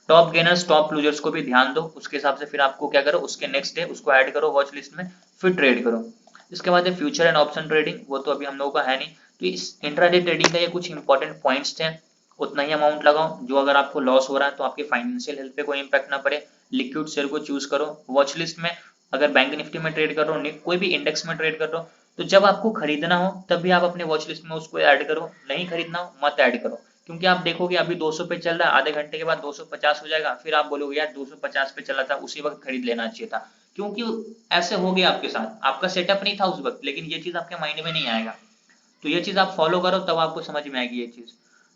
टॉप गेनर्स टॉप लूजर्स को भी ध्यान दो, उसके हिसाब से फिर आपको क्या करो, उसके नेक्स्ट डे उसको ऐड करो वॉच लिस्ट में, फिर ट्रेड करो। इसके बाद है फ्यूचर एंड ऑप्शन ट्रेडिंग, वो तो अभी हम लोगों का है नहीं। तो इस इंट्राडे ट्रेडिंग का ये कुछ इंपॉर्टेंट पॉइंट्स थे, उतना ही अमाउंट लगाओ जो अगर आपको लॉस हो रहा है तो आपके फाइनेंशियल हेल्थ पे कोई इंपैक्ट ना पड़े। लिक्विड शेयर को चूज करो वॉच लिस्ट में, अगर बैंक निफ्टी में ट्रेड कर रहे हो, कोई भी इंडेक्स में ट्रेड कर रहे हो, तो जब आपको खरीदना हो तब भी आप अपने वॉच लिस्ट में उसको ऐड करो, नहीं खरीदना हो मत ऐड करो। क्योंकि आप देखोगे अभी 200 पे चल रहा है, आधे घंटे के बाद 250 हो जाएगा, फिर आप बोलोगे यार 250 पे चला था, उसी वक्त खरीद लेना चाहिए था। क्योंकि ऐसे हो गया आपके साथ, आपका सेटअप नहीं था उस वक्त, लेकिन ये चीज आपके माइंड में नहीं आएगा। तो ये चीज आप फॉलो करो तब आपको समझ में आएगी ये चीज।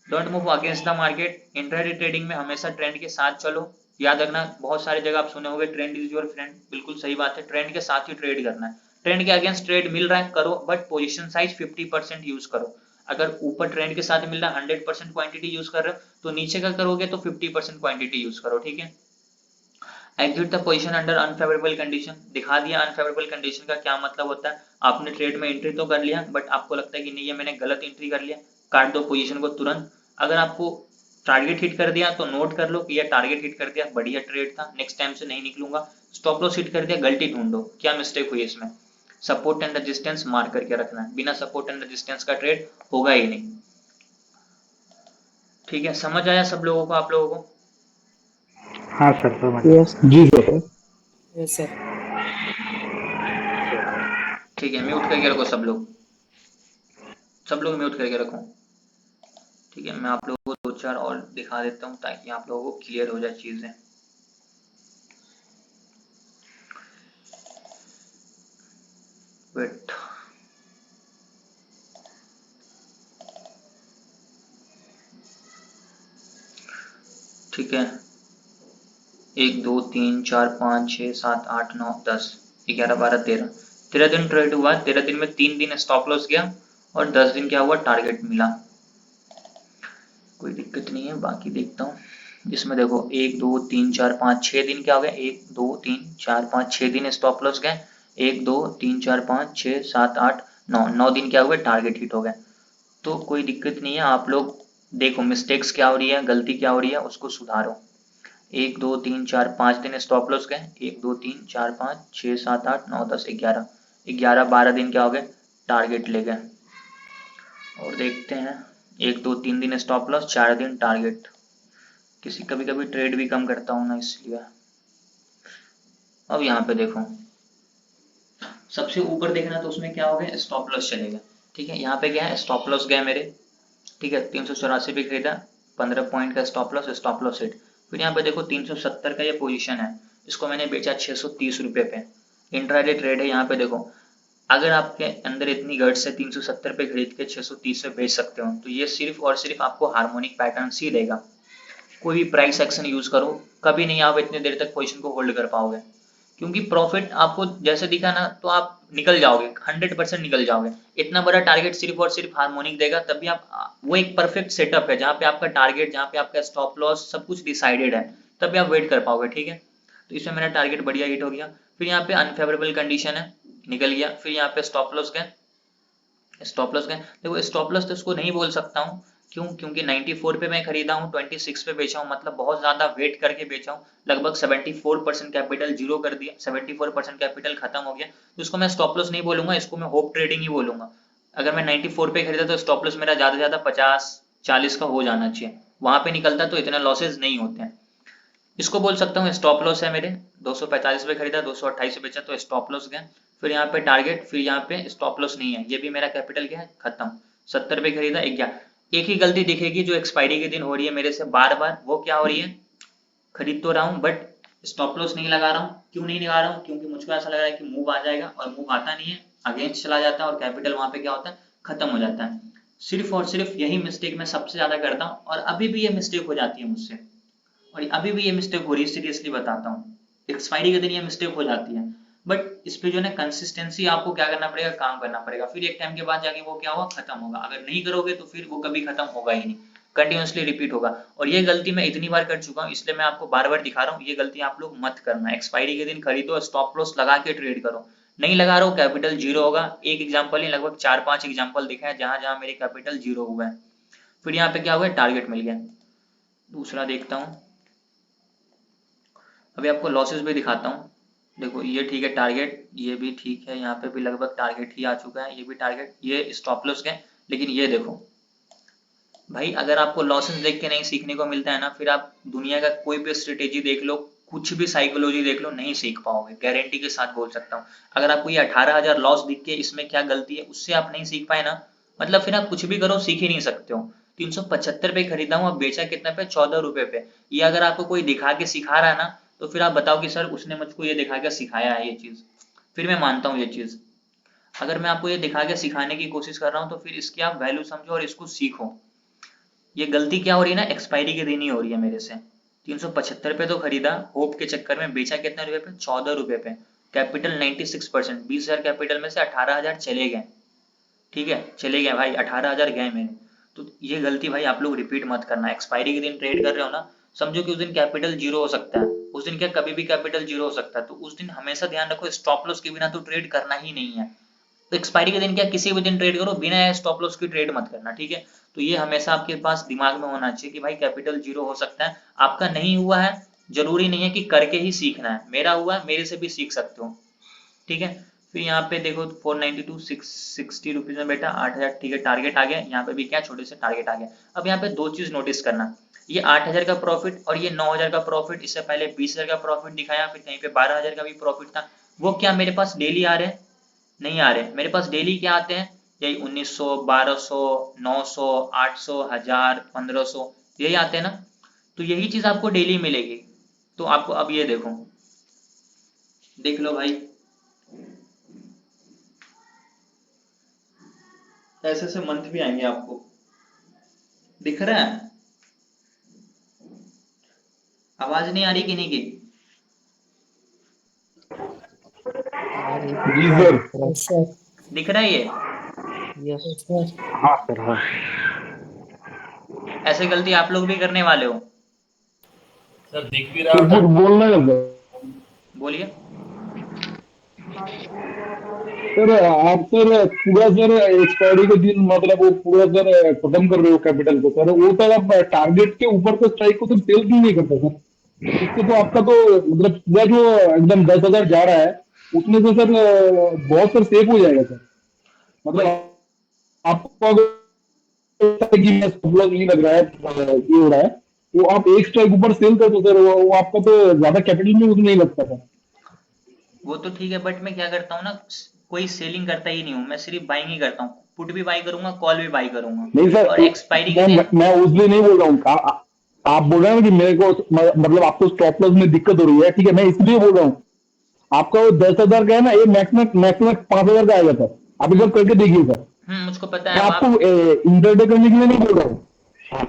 Don't move against the market, intraday trading में हमेशा ट्रेंड के साथ चलो। याद रखना, बहुत सारी जगह आप सुने होंगे ट्रेंड इज योर फ्रेंड, बिल्कुल सही बात है, ट्रेंड के साथ ही ट्रेड करना है। ट्रेंड के अगेंस्ट ट्रेड मिल रहा है करो, बट पोजीशन साइज 50% यूज करो। अगर ऊपर ट्रेंड के साथ मिल रहा है 100% क्वांटिटी यूज कर रहे हो, तो नीचे का करोगे तो 50% क्वांटिटी यूज करो। ठीक है, exit the position under unfavourable condition, दिखा दिया अनफेवरेबल कंडीशन का क्या मतलब होता है। आपने ट्रेड में एंट्री तो कर लिया, बट आपको लगता है कि नहीं ये मैंने गलत एंट्री कर लिया, काट दो पोजीशन को तुरंत। अगर आपको टारगेट हिट कर दिया तो नोट कर लो कि ये टारगेट हिट कर दिया, बढ़िया ट्रेड था, नेक्स्ट टाइम से नहीं निकलूंगा। स्टॉप लॉस हिट कर दिया, गलती ढूंढो क्या मिस्टेक हुई इसमें। सपोर्ट एंड रेजिस्टेंस मार करके रखना है, बिना सपोर्ट एंड रेजिस्टेंस का ट्रेड होगा ही नहीं। ठीक है, समझ आया सब लोगों को, आप लोगों को? हाँ सर समझ। यस जी सर। Yes sir. ठीक है, म्यूट करके रखो सब लोग, सब लोग म्यूट करके रखो। ठीक है, मैं आप लोगों को 2-4 और दिखा देता हूँ ताकि आप लोगों को क्लियर हो जाए चीजें। वेट, ठीक है, 1 2 3 4 5 6 7 8 9 10 11 12 13 13 दिन ट्रेड हुआ। 13 दिन में 3 दिन स्टॉप लॉस गया और 10 दिन क्या हुआ, टारगेट मिला। कोई दिक्कत नहीं है, बाकी देखता हूँ। इसमें देखो 1 2 3 4 5 6 दिन क्या हो गया, 1 2 3 4 5 6 दिन स्टॉप लॉस गए। 1 2 3 4 5 6 7 8 9 दिन क्या हुआ, टारगेट हिट हो गया। तो कोई दिक्कत नहीं है, आप लोग देखो मिस्टेक्स क्या हो रही है, गलती क्या हो रही है, उसको सुधारो। 1 2 3 4 5 दिन स्टॉप लॉस गए। 1 2 3 4 5 6 7 8 9 10 11 11 12 दिन क्या हो गए, टारगेट ले गए। और देखते हैं 1 2 3 दिन स्टॉप लॉस, 4 दिन टारगेट। किसी कभी कभी ट्रेड भी कम करता हूँ ना, इसलिए। अब यहाँ पे देखो, सबसे ऊपर देखना तो उसमें क्या हो गया, स्टॉप लॉस चलेगा। ठीक है, यहाँ पे क्या है, स्टॉप लॉस गया मेरे। ठीक है, 384 पे खरीदा, 15 पॉइंट का स्टॉप लॉस हिट। फिर यहाँ पे देखो 370 का ये पोजीशन है, इसको मैंने बेचा 630 रुपये पे। इंट्राडे ट्रेड है, यहाँ पे देखो अगर आपके अंदर इतनी गट्स है 370 पे खरीद के 630 पे बेच सकते हो, तो ये सिर्फ और सिर्फ आपको हार्मोनिक पैटर्न ही देगा। कोई भी प्राइस एक्शन यूज करो, कभी नहीं आप इतने देर तक पोजीशन को होल्ड कर पाओगे, क्योंकि प्रॉफिट आपको जैसे दिखा ना तो आप निकल जाओगे, 100% निकल जाओगे। इतना बड़ा टारगेट सिर्फ और सिर्फ हार्मोनिक देगा, तभी आप, वो एक परफेक्ट सेटअप है जहाँ पे आपका टारगेट, जहाँ पे आपका स्टॉप लॉस सब कुछ डिसाइडेड है, तभी आप वेट कर पाओगे। ठीक है, तो इसमें मेरा टारगेट बढ़िया हिट हो गया। फिर यहाँ पे अनफेवरेबल कंडीशन है, निकल गया। फिर यहाँ पे स्टॉप लॉस गए, स्टॉप लॉस गए। देखो स्टॉप लॉस तो इसको नहीं बोल सकता हूँ, क्यों, क्योंकि 94 पे मैं खरीदा हूँ, 26 पे बेचा हूँ, मतलब बहुत ज्यादा वेट करके बेचा हूँ। लगभग 74% कैपिटल जीरो कर दिया, 74% कैपिटल खत्म हो गया, तो इसको मैं स्टॉप लॉस नहीं बोलूंगा, इसको मैं होप ट्रेडिंग ही बोलूंगा। अगर मैं 94 पे खरीदा तो स्टॉप लॉस मेरा ज्यादा से ज्यादा 50-40 का हो जाना चाहिए, वहां पे निकलता तो इतना लॉसेज नहीं होते हैं। इसको बोल सकता हूँ स्टॉप लॉस है मेरे। 245 पे खरीदा, 228 पे बेचा, तो स्टॉप लॉस गया। फिर यहाँ पे टारगेट, फिर यहाँ पे स्टॉप लॉस नहीं है, ये भी मेरा कैपिटल क्या है, खत्म। 70 पे खरीदा, 11। एक ही गलती दिखेगी जो एक्सपायरी के दिन हो रही है मेरे से बार बार, वो क्या हो रही है, खरीद तो रहा हूँ बट स्टॉप लॉस नहीं लगा रहा हूँ। क्यों नहीं लगा रहा हूँ, क्योंकि मुझको ऐसा लग रहा है कि मूव आ जाएगा, और मूव आता नहीं है, अगेंस्ट चला जाता है, और कैपिटल वहां पे क्या होता है, खत्म हो जाता है। सिर्फ और सिर्फ यही मिस्टेक मैं सबसे ज्यादा करता हूँ, और अभी भी ये मिस्टेक हो जाती है मुझसे, और अभी भी ये मिस्टेक हो रही है, सीरियसली बताता हूँ। एक्सपायरी के दिन ये मिस्टेक हो जाती है, बट इस पे जो है ना कंसिस्टेंसी आपको क्या करना पड़ेगा, काम करना पड़ेगा। फिर एक टाइम के बाद जाके वो क्या होगा, खत्म होगा। अगर नहीं करोगे तो फिर वो कभी खत्म होगा ही नहीं, कंटिन्यूसली रिपीट होगा। और ये गलती मैं इतनी बार कर चुका हूँ, इसलिए मैं आपको बार बार दिखा रहा हूँ, ये गलती आप लोग मत करना। एक्सपायरी के दिन खरीदो, स्टॉप लॉस लगा के ट्रेड करो। नहीं लगा रहा हो, कैपिटल जीरो होगा। एक एग्जाम्पल नहीं, लगभग 4-5 एग्जाम्पल दिखा है जहां जहां मेरे कैपिटल जीरो हुआ है। फिर यहाँ पे क्या हुआ, टारगेट मिल गया। दूसरा देखता हूँ, अभी आपको लॉसेस भी दिखाता हूँ। देखो ये ठीक है टारगेट, ये भी ठीक है, यहाँ पे भी लगभग टारगेट ही आ चुका है, ये भी टारगेट, ये स्टॉप लॉस गए। लेकिन ये देखो भाई, अगर आपको लॉसेस देख के नहीं सीखने को मिलता है ना, फिर आप दुनिया का कोई भी स्ट्रेटेजी देख लो, कुछ भी साइकोलॉजी देख लो, नहीं सीख पाओगे, गारंटी के साथ बोल सकता हूँ। अगर आपको ये 18,000 लॉस दिख के इसमें क्या गलती है उससे आप नहीं सीख पाए ना, मतलब फिर आप कुछ भी करो सीख ही नहीं सकते हो। 375 पे खरीदा हूँ, अब बेचा कितना पे, 14 रुपए पे। ये अगर आपको कोई दिखा के सिखा रहा है ना, तो फिर आप बताओ कि सर उसने मुझको ये दिखा के सिखाया है ये चीज, फिर मैं मानता हूँ ये चीज। अगर मैं आपको ये दिखा के सिखाने की कोशिश कर रहा हूँ, तो फिर इसकी आप वैल्यू समझो और इसको सीखो। ये गलती क्या हो रही है ना, एक्सपायरी के दिन ही हो रही है मेरे से। 375 पे तो खरीदा, होप के चक्कर में बेचा कितने रुपए पे, 14 रुपए पे। कैपिटल 96%, 20,000 कैपिटल में से 18,000 चले गए। ठीक है, चले गए भाई, 18,000 गए मेरे। तो ये गलती भाई आप लोग रिपीट मत करना। एक्सपायरी के दिन ट्रेड कर रहे हो ना, समझो कि उस दिन कैपिटल जीरो हो सकता है, उस दिन क्या कभी भी कैपिटल जीरो हो सकता है, तो उस दिन हमेशा ध्यान रखो स्टॉप लॉस के बिना तो ट्रेड करना ही नहीं है। तो एक्सपायरी के दिन क्या किसी भी दिन ट्रेड करो, बिना स्टॉप लॉस की ट्रेड मत करना, ठीक है। तो ये हमेशा आपके पास दिमाग में होना चाहिए कि भाई कैपिटल जीरो हो सकता है, आपका नहीं हुआ है, जरूरी नहीं है कि करके ही सीखना है, मेरा हुआ है, मेरे से भी सीख सकते हो, ठीक है। फिर यहाँ पे देखो 492 660 रुपीज में बेटा 8,000, ठीक है, टारगेट आ गया, यहाँ पे भी क्या छोटे से टारगेट आ गया। अब यहाँ पे दो चीज नोटिस करना, ये 8,000 का प्रॉफिट और ये 9,000 का प्रॉफिट, इससे पहले 20,000 का प्रॉफिट दिखाया, फिर कहीं पे 12,000 का भी प्रॉफिट था, वो क्या मेरे पास डेली आ रहे हैं? नहीं आ रहे। मेरे पास डेली क्या आते हैं? यही 1900, 1200, 900, 800, 1000, 1500, यही आते हैं ना। तो यही चीज आपको डेली मिलेगी। तो आपको अब ये देखो, देख लो भाई, ऐसे ऐसे मंथ भी आएंगे आपको, दिख रहा है? आवाज नहीं आ रही किन्हीं की? आ रही जी है सर। सर। दिख रहा है ये? यस। हाँ सर हाँ। ऐसे गलती आप लोग भी करने वाले हो? सर दिख भी सर रहा कुछ था। बोलना है सर? बोलिए। सर आप सर पूरा सर एक्सपायरी के दिन मतलब वो पूरा सर खत्म कर रहे हो कैपिटल को सर, वो सर आप टारगेट के ऊपर से स्ट्राइक को सर सेल क्यों नहीं करते सर? इससे तो आपका तो मतलब पूरा जो एकदम 10,000 जा रहा है उसमें से सर बहुत सर सेफ हो जाएगा सर। वही मतलब आपको अगर कि मैं stop loss नहीं लग रहा है, ये हो रहा है, तो आप एक स्ट्राइक ऊपर सेल कर दो सर, वो आपका तो ज्यादा कैपिटल में उसमें नहीं लगता सर। वो तो ठीक है, बट मैं क्या करता हूँ ना, कोई सेलिंग करता ही नहीं हूँ, मैं सिर्फ बाइंग ही करता हूँ, पुट भी बाई करूंगा, कॉल भी बाई करूंगा, नहीं सर, और एक्सपायरी के दिन। मैं उसलिए नहीं बोल रहा हूँ। आप बोल रहे हैं ना कि मेरे को मतलब आपको स्टॉप लॉस में दिक्कत हो रही है, ठीक है, मैं इसलिए बोल रहा हूँ। आपका वो 10,000 का है ना, ये मैक्सिमम मैक्सिमम 5,000 का आएगा सर। आप एक बार करके देखिए सर। मुझको पता है। मैं अब आपको आप, इंटरडे करने के लिए नहीं बोल रहा हूँ।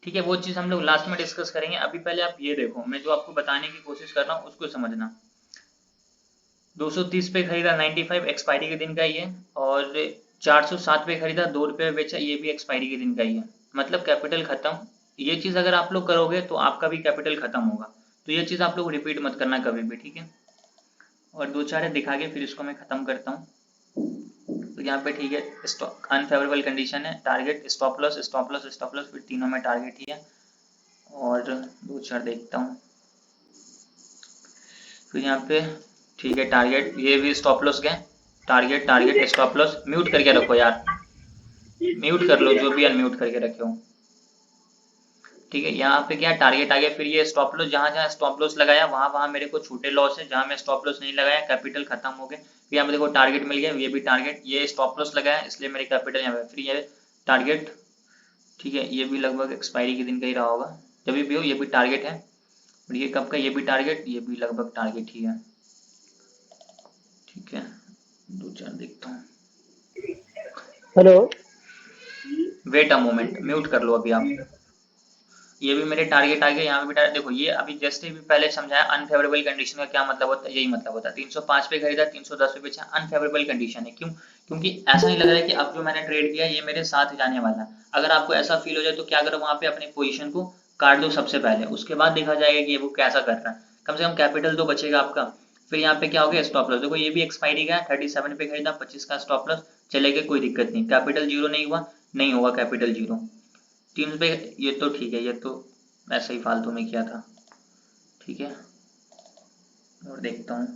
ठीक है, वो चीज हम लोग लास्ट में डिस्कस करेंगे, अभी पहले आप ये देखो, मैं जो आपको बताने की कोशिश कर रहा हूँ उसको समझना। 230 पे खरीदा 95, एक्सपायरी के दिन का ही है, और 407 पे खरीदा, 2 रुपये बेचा, ये भी एक्सपायरी के दिन का ही है, मतलब कैपिटल खत्म। ये चीज अगर आप लोग करोगे तो आपका भी कैपिटल खत्म होगा, तो ये चीज आप लोग रिपीट मत करना कभी भी, ठीक है। और दो चार है दिखा के फिर इसको मैं खत्म करता हूँ। तो यहाँ पे ठीक है, स्टॉक अनफेवरेबल कंडीशन है, target stop loss stop loss stop loss, फिर तीनों में टारगेट ही है। और दो चार देखता हूँ, फिर यहाँ पे ठीक है, टारगेट, ये भी स्टॉप लॉस गए, target target stop loss, mute करके रखो यार, म्यूट कर लो जो भी अनम्यूट करके रखे हो, ठीक है। यहाँ पे क्या टारगेट आ गया, फिर ये स्टॉप लॉस, जहां जहां स्टॉप लॉस लगाया वहां वहां मेरे को छूटे लॉस है, जहां मैं स्टॉप लॉस नहीं लगाया कैपिटल खत्म हो गए। फिर यहाँ पे देखो टारगेट मिल गया, ये भी टारगेट, ये स्टॉप लॉस लगाया इसलिए मेरे कैपिटल यहाँ पे, फिर ये टारगेट, ठीक है, ये भी लगभग एक्सपायरी के दिन का ही रहा होगा, जब भी हो ये भी टारगेट है, और ये कब का, ये भी टारगेट, ये भी लगभग टारगेट ही है, ठीक है। दो चार देखता हूँ, hello. Wait a moment, mute कर लो अभी आप। ये भी मेरे टारगेट आ गए, यहाँ पे भी टारगेट देखो, ये अभी जस्ट भी पहले समझाया, अनफेवरेबल कंडीशन का क्या मतलब होता है, यही मतलब होता है, 305 पे खरीदा 310 पे बेचा, अनफेवरेबल कंडीशन है, क्यों? क्योंकि ऐसा नहीं लग रहा है कि अब जो मैंने ट्रेड किया ये मेरे साथ जाने वाला है। अगर आपको ऐसा फील हो जाए तो क्या करो, वहां पे अपनी पोजीशन को काट दो सबसे पहले, उसके बाद देखा जाएगा कि वो कैसा कर रहा है, कम से कम कैपिटल तो बचेगा आपका। फिर यहाँ पे क्या हो गया, स्टॉप लॉस देखो, ये भी एक्सपायरी का है, 37 पे खरीदा, 25 का स्टॉप लॉस, चलेगा, कोई दिक्कत नहीं, कैपिटल जीरो नहीं हुआ, नहीं होगा कैपिटल जीरो। 3 पे, ये तो ठीक है, ये तो ऐसे ही फालतू में किया था, ठीक है। और देखता हूँ,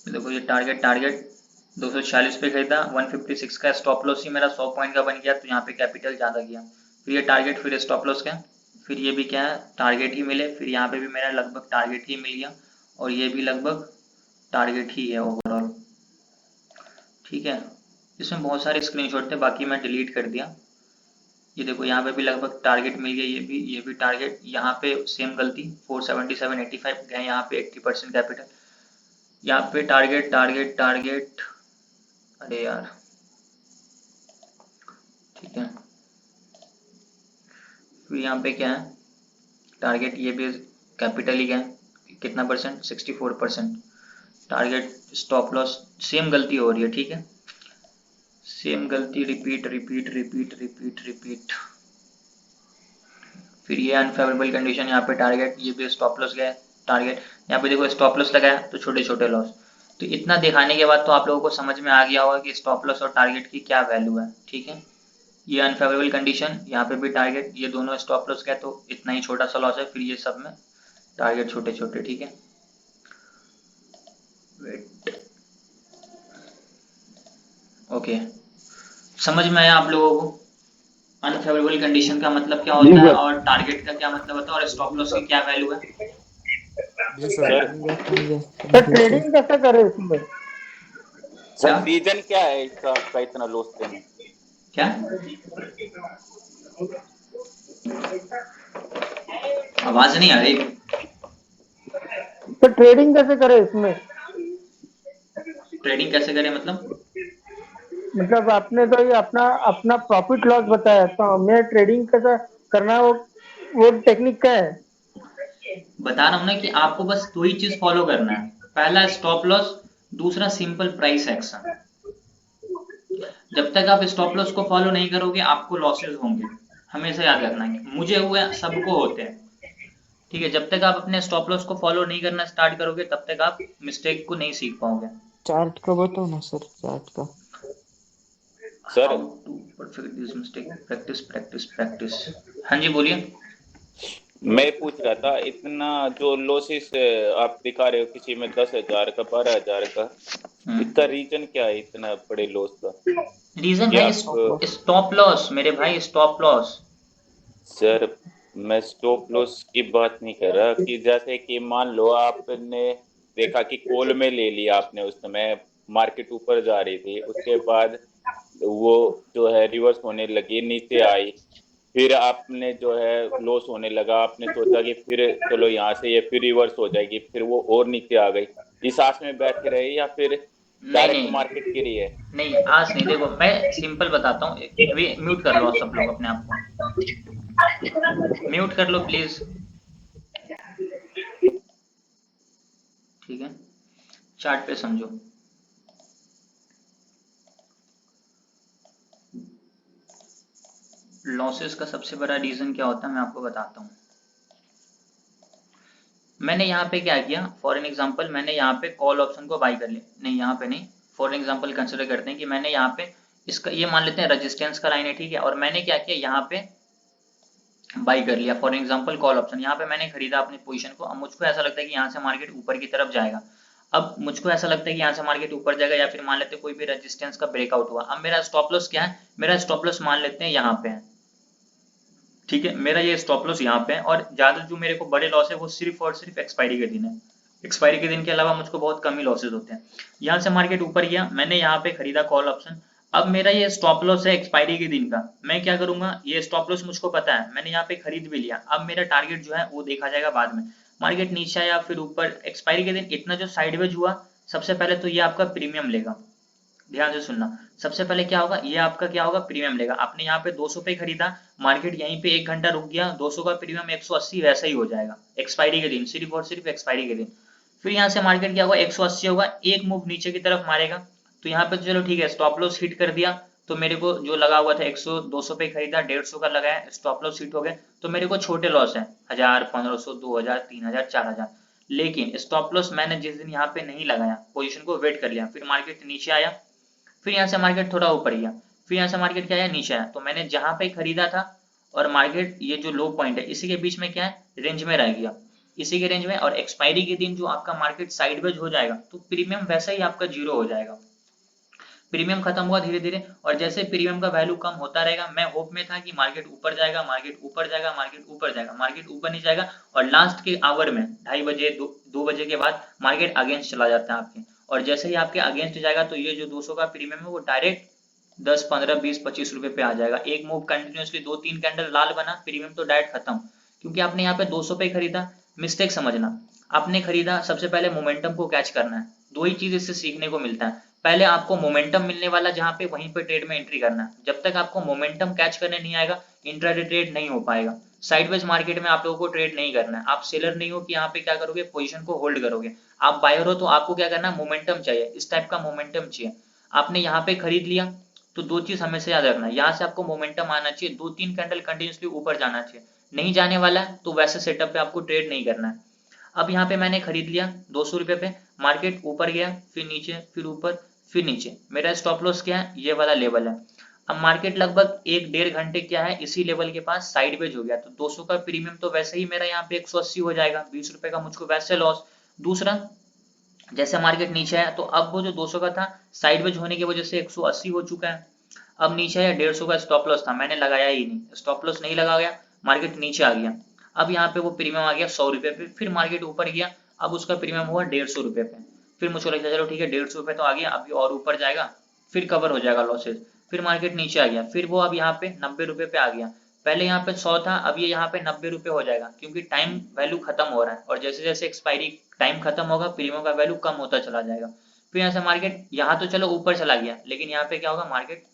देखो ये टारगेट टारगेट 246 पे खरीदा, 156 का स्टॉप लॉस ही मेरा 100 पॉइंट का बन गया, तो यहाँ पे कैपिटल ज़्यादा गया। फिर ये टारगेट, फिर स्टॉप लॉस का, फिर ये भी क्या है, टारगेट ही मिले, फिर यहाँ पे भी मेरा लगभग टारगेट ही मिल गया, और ये भी लगभग टारगेट ही है ओवरऑल, ठीक है। इसमें बहुत सारे स्क्रीनशॉट थे, बाकी मैं डिलीट कर दिया। ये देखो यहाँ पे भी लगभग टारगेट मिल गया, ये भी टारगेट, यहाँ पे सेम गलती, 477 85 गए, यहाँ पे 80% कैपिटल, यहाँ पे टारगेट टारगेट टारगेट, अरे यार, ठीक है। फिर यहाँ पे क्या है, टारगेट, ये भी कैपिटल ही गया, कितना percent, 64%, target stop loss, same गलती हो रही है, ठीक है, सेम गलती, repeat repeat repeat repeat repeat. फिर ये अनफेवरेबल कंडीशन, यहाँ पे टारगेट, ये भी स्टॉप लॉस गया, टारगेट, यहाँ पे देखो स्टॉप लॉस लगाया तो छोटे छोटे लॉस। तो इतना दिखाने के बाद तो आप लोगों को समझ में आ गया होगा कि स्टॉप लॉस और टारगेट की क्या वैल्यू है। ठीक है, ये अनफेवरेबल कंडीशन, यहाँ पे भी टारगेट, ये दोनों स्टॉप लॉस गए तो इतना ही छोटा सा लॉस है, फिर ये सब में टारगेट छोटे छोटे। ठीक है, वेट, ओके, समझ में आया आप लोगों को अनफेवरेबल कंडीशन का मतलब क्या जी होता है सर। और टारगेट का क्या मतलब होता है और स्टॉप लॉस की क्या वैल्यू है। Yes, sir. समझ गया सर समझ गया सर। ट्रेडिंग कैसे करें इसमें? क्या सर रीजन क्या है इसका आपका इतना लॉस देने? क्या आवाज नहीं आ रही। सर ट्रेडिंग कैसे करें इसमें? ट्रेडिंग कैसे करें मतलब? मतलब आपने तो ये अपना अपना प्रॉफिट लॉस बताया, तो हमें ट्रेडिंग कैसे करना है, वो टेक्निक क्या है? बता रहा हूं ना कि आपको बस दो ही चीज फॉलो करना है, पहला स्टॉप लॉस, दूसरा सिंपल प्राइस एक्शन। जब तक आप स्टॉप लॉस को फॉलो नहीं करोगे आपको लॉसेस होंगे, हमेशा याद रखना है, मुझे हुए सबको होते हैं। ठीक है, जब तक आप अपने स्टॉप लॉस को फॉलो नहीं करना स्टार्ट करोगे तब तक आप मिस्टेक को नहीं सीख पाओगे। चार्ट का बताओ ना सर, चार्ट का। Sir how to perfect this mistake, practice practice practice. हाँ जी बोलिए। मैं पूछ रहा था इतना जो लॉसेस आप दिखा रहे हो, किसी में 10,000 का, 12,000 का, इसका रीजन क्या है इतना बड़े लॉस का? रीजन कि है आप स्टॉप लॉस। स्टॉप लॉस मेरे भाई, स्टॉप लॉस। सर मैं स्टॉप लॉस की बात नहीं कर रहा, कि जैसे कि मान लो आपने देखा कि कॉल में ले लिया आपने, उस समय मार्केट ऊपर जा रही थी, उसके बाद वो जो है रिवर्स होने लगी, नीचे आई, फिर आपने जो है लॉस होने लगा, आपने सोचा कि फिर चलो यहाँ से ये फिर रिवर्स हो जाएगी, फिर वो और नीचे आ गई, इस आस में बैठे रहे या फिर नहीं डायरेक्ट नहीं मार्केट गिरी है? नहीं, आज नहीं, देखो मैं सिंपल बताता हूँ, अभी म्यूट कर लो सब लोग अपने आप को, म्यूट कर लो प्लीज। ठीक है, चार्ट पे समझो। लॉसेस का सबसे बड़ा रीजन क्या होता है मैं आपको बताता हूँ। मैंने यहाँ पे क्या किया, फॉर एन एग्जांपल मैंने यहाँ पे कॉल ऑप्शन को बाई कर लिया, नहीं यहाँ पे नहीं, फॉर एन एग्जांपल कंसिडर करते हैं कि मैंने यहाँ पे इसका ये मान लेते हैं रेजिस्टेंस का लाइन है। ठीक है, और मैंने क्या किया यहाँ पे बाई कर लिया, फॉर एग्जांपल कॉल ऑप्शन, यहाँ पे मैंने खरीदा अपनी पोजीशन को। अब मुझको ऐसा लगता है कि यहाँ से मार्केट ऊपर की तरफ जाएगा, अब मुझको ऐसा लगता है कि यहाँ से मार्केट ऊपर जाएगा, या फिर मान लेते हैं कोई भी रेजिस्टेंस का ब्रेकआउट हुआ। अब मेरा स्टॉप लॉस क्या है, मेरा स्टॉप लॉस मान लेते हैं यहाँ पे है। ठीक है, मेरा ये स्टॉप लॉस यहाँ पे है, और ज्यादा जो मेरे को बड़े लॉस है वो सिर्फ और सिर्फ एक्सपायरी के दिन है। एक्सपायरी के दिन के अलावा मुझको बहुत कम ही लॉसेज होते हैं। यहाँ से मार्केट ऊपर गया, मैंने यहाँ पे खरीदा कॉल ऑप्शन, अब मेरा ये स्टॉप लॉस है एक्सपायरी के दिन का। मैं क्या करूंगा, ये स्टॉप लॉस मुझको पता है, मैंने यहाँ पे खरीद भी लिया, अब मेरा टारगेट जो है वो देखा जाएगा बाद में, मार्केट नीचे आया फिर ऊपर, एक्सपायरी के दिन इतना जो साइडवेज हुआ, सबसे पहले तो ये आपका प्रीमियम लेगा। ध्यान से सुनना, सबसे पहले क्या होगा, ये आपका क्या होगा, प्रीमियम लेगा। आपने यहाँ पे 200 पे खरीदा, मार्केट यहीं पे 1 घंटा रुक गया, 200 का प्रीमियम 180 वैसा ही हो जाएगा एक्सपायरी के दिन, सिर्फ और सिर्फ एक्सपायरी के दिन। फिर यहाँ से मार्केट क्या होगा, 180 होगा, एक मूव नीचे की तरफ मारेगा, तो यहाँ पे तो चलो ठीक है, स्टॉप लॉस हिट कर दिया, तो मेरे को जो लगा हुआ था 100 200 पे खरीदा, 150 का लगाया, स्टॉप लॉस हिट हो गया, तो मेरे को छोटे लॉस है 1000 1500 2000 3000 4000। लेकिन स्टॉप लॉस मैंने जिस दिन यहाँ पे नहीं लगाया, पोजीशन को वेट कर लिया, फिर मार्केट नीचे आया, फिर यहाँ से मार्केट थोड़ा ऊपर गया, फिर यहाँ से मार्केट क्या आया, नीचे आया, तो मैंने जहां पे खरीदा था और मार्केट ये जो लो पॉइंट है इसी के बीच में क्या है, रेंज में रह गया, इसी के रेंज में, और एक्सपायरी के दिन जो आपका मार्केट साइडवेज हो जाएगा तो प्रीमियम वैसा ही आपका जीरो हो जाएगा। प्रीमियम खत्म हुआ धीरे धीरे, और जैसे प्रीमियम का वैल्यू कम होता रहेगा, मैं होप में था कि मार्केट ऊपर जाएगा, मार्केट ऊपर जाएगा, मार्केट ऊपर जाएगा, मार्केट ऊपर नहीं जाएगा, और लास्ट के आवर में 2:30 बजे 2 बजे के बाद मार्केट अगेंस्ट चला जाता है आपके, और जैसे ही आपके अगेंस्ट जाएगा तो ये जो 200 का प्रीमियम है वो डायरेक्ट 10 15 20 25 रुपए पे आ जाएगा। एक मूव कंटिन्यूसली 2 3 कैंडल लाल बना, प्रीमियम तो डायरेक्ट खत्म, क्योंकि आपने यहाँ पे 200 पे खरीदा। मिस्टेक समझना, आपने खरीदा, सबसे पहले मोमेंटम को कैच करना है, दो ही चीज इससे सीखने को मिलता है, पहले आपको मोमेंटम मिलने वाला जहां पे वहीं पे ट्रेड में एंट्री करना है। जब तक आपको मोमेंटम कैच करने नहीं आएगा इंट्राडे ट्रेड नहीं हो पाएगा। साइडवेज मार्केट में आप लोगों को ट्रेड नहीं करना है, आप सेलर नहीं हो कि यहाँ पे क्या करोगे, पोजीशन को होल्ड करोगे, आप बायर हो तो आपको क्या करना है, मोमेंटम चाहिए, इस टाइप का मोमेंटम चाहिए। आपने यहाँ पे खरीद लिया तो दो चीज हमेशा याद रखना है, यहाँ से आपको मोमेंटम आना चाहिए, 2 3 कैंडल कंटिन्यूसली ऊपर जाना चाहिए, नहीं जाने वाला है तो वैसे सेटअप पे आपको ट्रेड नहीं करना है। अब यहाँ पे मैंने खरीद लिया 200 रुपये पे, मार्केट ऊपर गया, फिर नीचे, फिर ऊपर, फिर नीचे, मेरा स्टॉप लॉस क्या है, ये वाला लेवल है। अब मार्केट लगभग 1-1.5 घंटे क्या है, इसी लेवल के पास साइडवेज हो गया, तो 200 का प्रीमियम तो वैसे ही मेरा यहाँ पे 180 हो जाएगा, 20 रुपए का मुझको वैसे लॉस। दूसरा, जैसे मार्केट नीचे है तो अब वो जो 200 का था साइडवेज होने की वजह से 180 हो चुका है। अब नीचे है, 150 का स्टॉप लॉस था, मैंने लगाया ही नहीं, स्टॉप लॉस नहीं लगाया, मार्केट नीचे आ गया। अब यहाँ पे वो प्रीमियम आ गया 100 रुपये पे, फिर मार्केट ऊपर गया, अब उसका प्रीमियम हुआ 150 रुपये पे, फिर मुझको लगा चलो ठीक है 150 रुपये तो आ गया, अभी और ऊपर जाएगा, फिर कवर हो जाएगा लॉसेज, फिर मार्केट नीचे आ गया, फिर वो अब यहाँ पे 90 रुपये पे आ गया। पहले यहाँ पे 100 था, अब ये यहाँ पे 90 रुपये हो जाएगा, क्योंकि टाइम वैल्यू खत्म हो रहा है, और जैसे जैसे एक्सपायरी टाइम खत्म होगा प्रीमियम का वैल्यू कम होता चला जाएगा। फिर यहाँ से मार्केट यहाँ तो चलो ऊपर चला गया, लेकिन यहाँ पे क्या होगा, मार्केट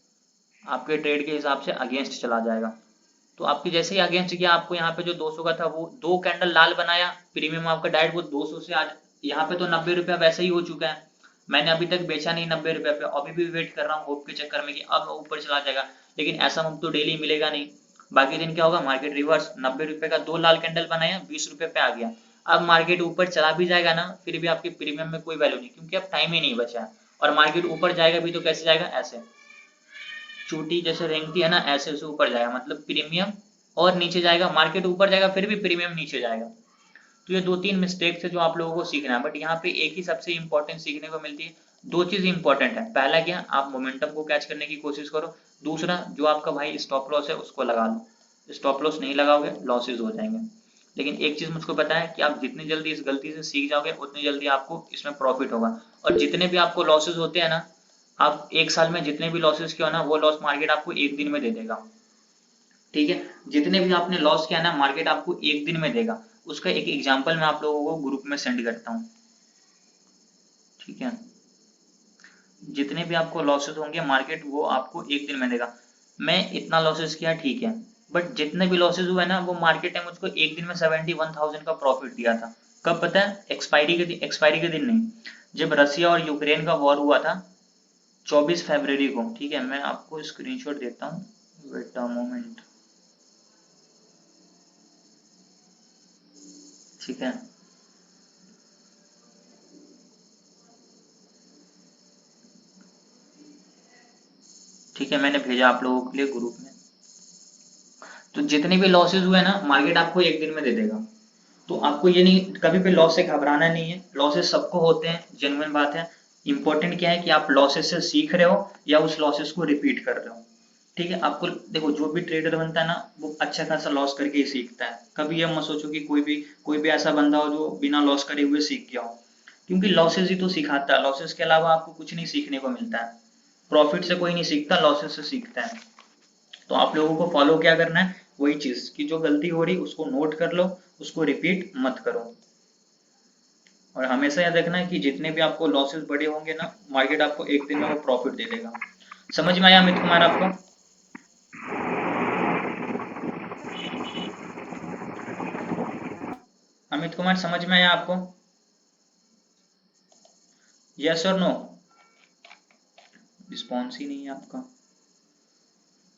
आपके ट्रेड के हिसाब से अगेंस्ट चला जाएगा। तो आपकी जैसे ही अगेंस्ट गया, आपको यहाँ पे जो 200 का था वो 2 कैंडल लाल बनाया, प्रीमियम आपका डायरेक्ट वो 200 से आज यहाँ पे तो 90 रुपया वैसे ही हो चुका है, मैंने अभी तक बेचा नहीं 90 रुपये पे, अभी भी वेट कर रहा हूँ होप के चक्कर में कि अब ऊपर चला जाएगा, लेकिन ऐसा मूव तो डेली मिलेगा नहीं। बाकी दिन क्या होगा, मार्केट रिवर्स 90 रुपये का 2 लाल कैंडल बनाया, 20 रुपये पे आ गया। अब मार्केट ऊपर चला भी जाएगा ना, फिर भी आपके प्रीमियम में कोई वैल्यू नहीं, क्योंकि अब टाइम ही नहीं बचा है, और मार्केट ऊपर जाएगा भी तो कैसे जाएगा, ऐसे चोटी जैसे रेंगती है ना, ऐसे से ऊपर जाएगा, मतलब प्रीमियम और नीचे जाएगा, मार्केट ऊपर जाएगा फिर भी प्रीमियम नीचे जाएगा। तो ये 2-3 मिस्टेक्स है जो आप लोगों को सीखना है, बट यहाँ पे एक ही सबसे इंपॉर्टेंट सीखने को मिलती है, 2 चीज इंपॉर्टेंट है। पहला क्या, आप मोमेंटम को कैच करने की कोशिश करो, दूसरा जो आपका भाई स्टॉप लॉस है उसको लगा लो, स्टॉप लॉस नहीं लगाओगे लॉसेज हो जाएंगे। लेकिन एक चीज मुझको पता है कि आप जितनी जल्दी इस गलती से सीख जाओगे उतनी जल्दी आपको इसमें प्रॉफिट होगा, और जितने भी आपको लॉसेज होते हैं ना, आप 1 साल में जितने भी लॉसेस किया ना, वो लॉस मार्केट आपको 1 दिन में दे देगा, ठीक है। जितने भी आपने लॉस किया ना, मार्केट आपको 1 दिन में देगा। उसका एक एग्जांपल मैं आप लोगों को ग्रुप में सेंड करता हूँ, ठीक है। जितने भी आपको लॉसेस होंगे मार्केट वो आपको 1 दिन में देगा। मैं इतना लॉसेस किया ठीक है, बट जितने भी लॉसेस हुए ना, वो मार्केट ने मुझको 1 दिन में 71,000 का प्रॉफिट दिया था। कब पता है, एक्सपायरी के दिन नहीं, जब रसिया और यूक्रेन का वॉर हुआ था 24 फरवरी को, ठीक है। मैं आपको स्क्रीनशॉट देता हूँ, वेट अ मोमेंट, ठीक है। ठीक है, मैंने भेजा आप लोगों के लिए ग्रुप में। तो जितने भी लॉसेस हुए ना, मार्केट आपको 1 दिन में दे देगा। तो आपको ये नहीं, कभी भी लॉस से घबराना नहीं है, लॉसेस सबको होते हैं, जेन्युइन बात है। इंपॉर्टेंट क्या है कि आप लॉसेस से सीख रहे हो या उस लॉसेस को रिपीट कर रहे हो, ठीक है। आपको देखो, जो भी ट्रेडर बनता है ना, वो अच्छा खासा लॉस करके ही सीखता है। कभी ये मत सोचो कि कोई भी ऐसा बंदा हो जो बिना लॉस करे हुए सीख गया हो, क्योंकि लॉसेस ही तो सिखाता है, लॉसेस के अलावा आपको कुछ नहीं सीखने को मिलता है। प्रॉफिट से कोई नहीं सीखता, लॉसेस से सीखता है। तो आप लोगों को फॉलो क्या करना है, वही चीज कि जो गलती हो रही उसको नोट कर लो, उसको रिपीट मत करो, और हमेशा याद रखना है कि जितने भी आपको लॉसेस बड़े होंगे ना, मार्केट आपको 1 दिन में वो प्रॉफिट दे देगा। समझ में आया अमित कुमार आपको? अमित कुमार समझ में आया आपको? यस और नो? रिस्पॉन्स ही नहीं है आपका,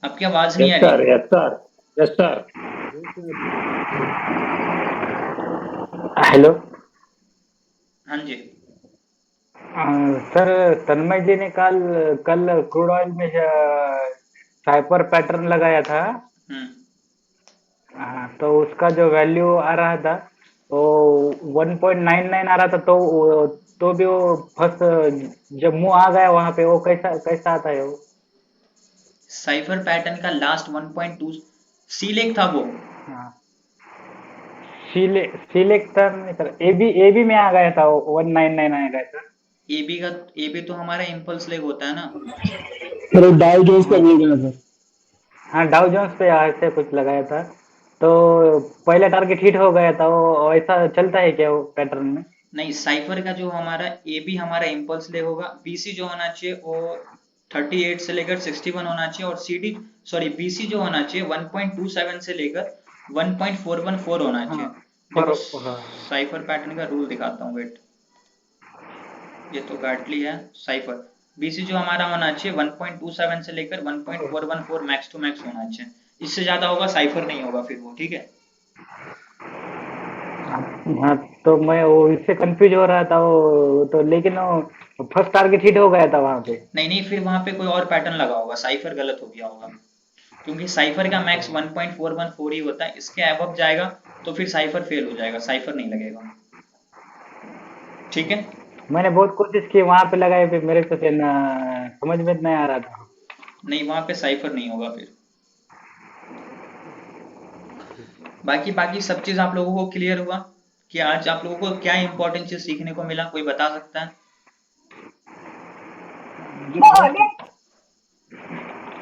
आपकी आवाज नहीं आ रही। Yes sir, yes sir. Hello. हाँ जी। सर, तन्मय जी ने कल कल क्रूड ऑयल में साइपर पैटर्न लगाया था। हम्म। हाँ, तो उसका जो वैल्यू आ रहा था वो 1.99 आ रहा था, तो भी वो फर्स्ट जब मुंह आ गया वहां पे, वो कैसा कैसा आता है वो? साइफर पैटर्न का लास्ट 1.2 सीलेक्ट था वो। हाँ, सिलेक्टर नहीं सर, एबी में आ गया था, 199 आ गया था। एबी तो हमारा इम्पल्स लेग होता है ना। सर डाउ जोन्स का बोल रहे हैं सर। हाँ, डाउ जोन्स पे ऐसे कुछ लगाया था, तो पहला टारगेट हिट हो गया था। वो ऐसा चलता है क्या वो पैटर्न में? नहीं, साइफर का जो हमारा एबी हमारा इम्पल्स लेग होगा, बीसी जो होना चाहिए वो 38 से लेकर 61 होना चाहिए, और सीडी सॉरी बीसी जो होना चाहिए 1.27 से लेकर 1.414 होना चाहिए। हाँ, देखो हाँ। साइफर पैटर्न का रूल दिखाता हूँ, वेट, ये तो गार्टली है। साइफर बीसी जो हमारा होना चाहिए 1.27 से लेकर 1.414 मैक्स टू मैक्स होना चाहिए, इससे ज्यादा होगा साइफर नहीं होगा फिर वो, ठीक है। हाँ, तो मैं वो इससे कंफ्यूज हो रहा था वो तो, लेकिन वो फर्स्ट टारगेट हिट हो गया था वहां पे। नहीं नहीं, फिर वहां पे कोई और पैटर्न लगा होगा, साइफर गलत हो गया होगा, क्योंकि साइफर का मैक्स 1.414 ही होता है, इसके अबव जाएगा तो फिर साइफर फेल हो जाएगा, साइफर नहीं लगेगा। ठीक है। मैंने बहुत कोशिश की वहां पे लगाए, फिर मेरे को फिर समझ में नहीं आ रहा था। नहीं, वहां पे साइफर नहीं होगा फिर। बाकी बाकी सब चीज आप लोगों को क्लियर हुआ कि आज आप लोगों को क्या इंपॉर्टेंट चीज सीखने को मिला, कोई बता सकता है?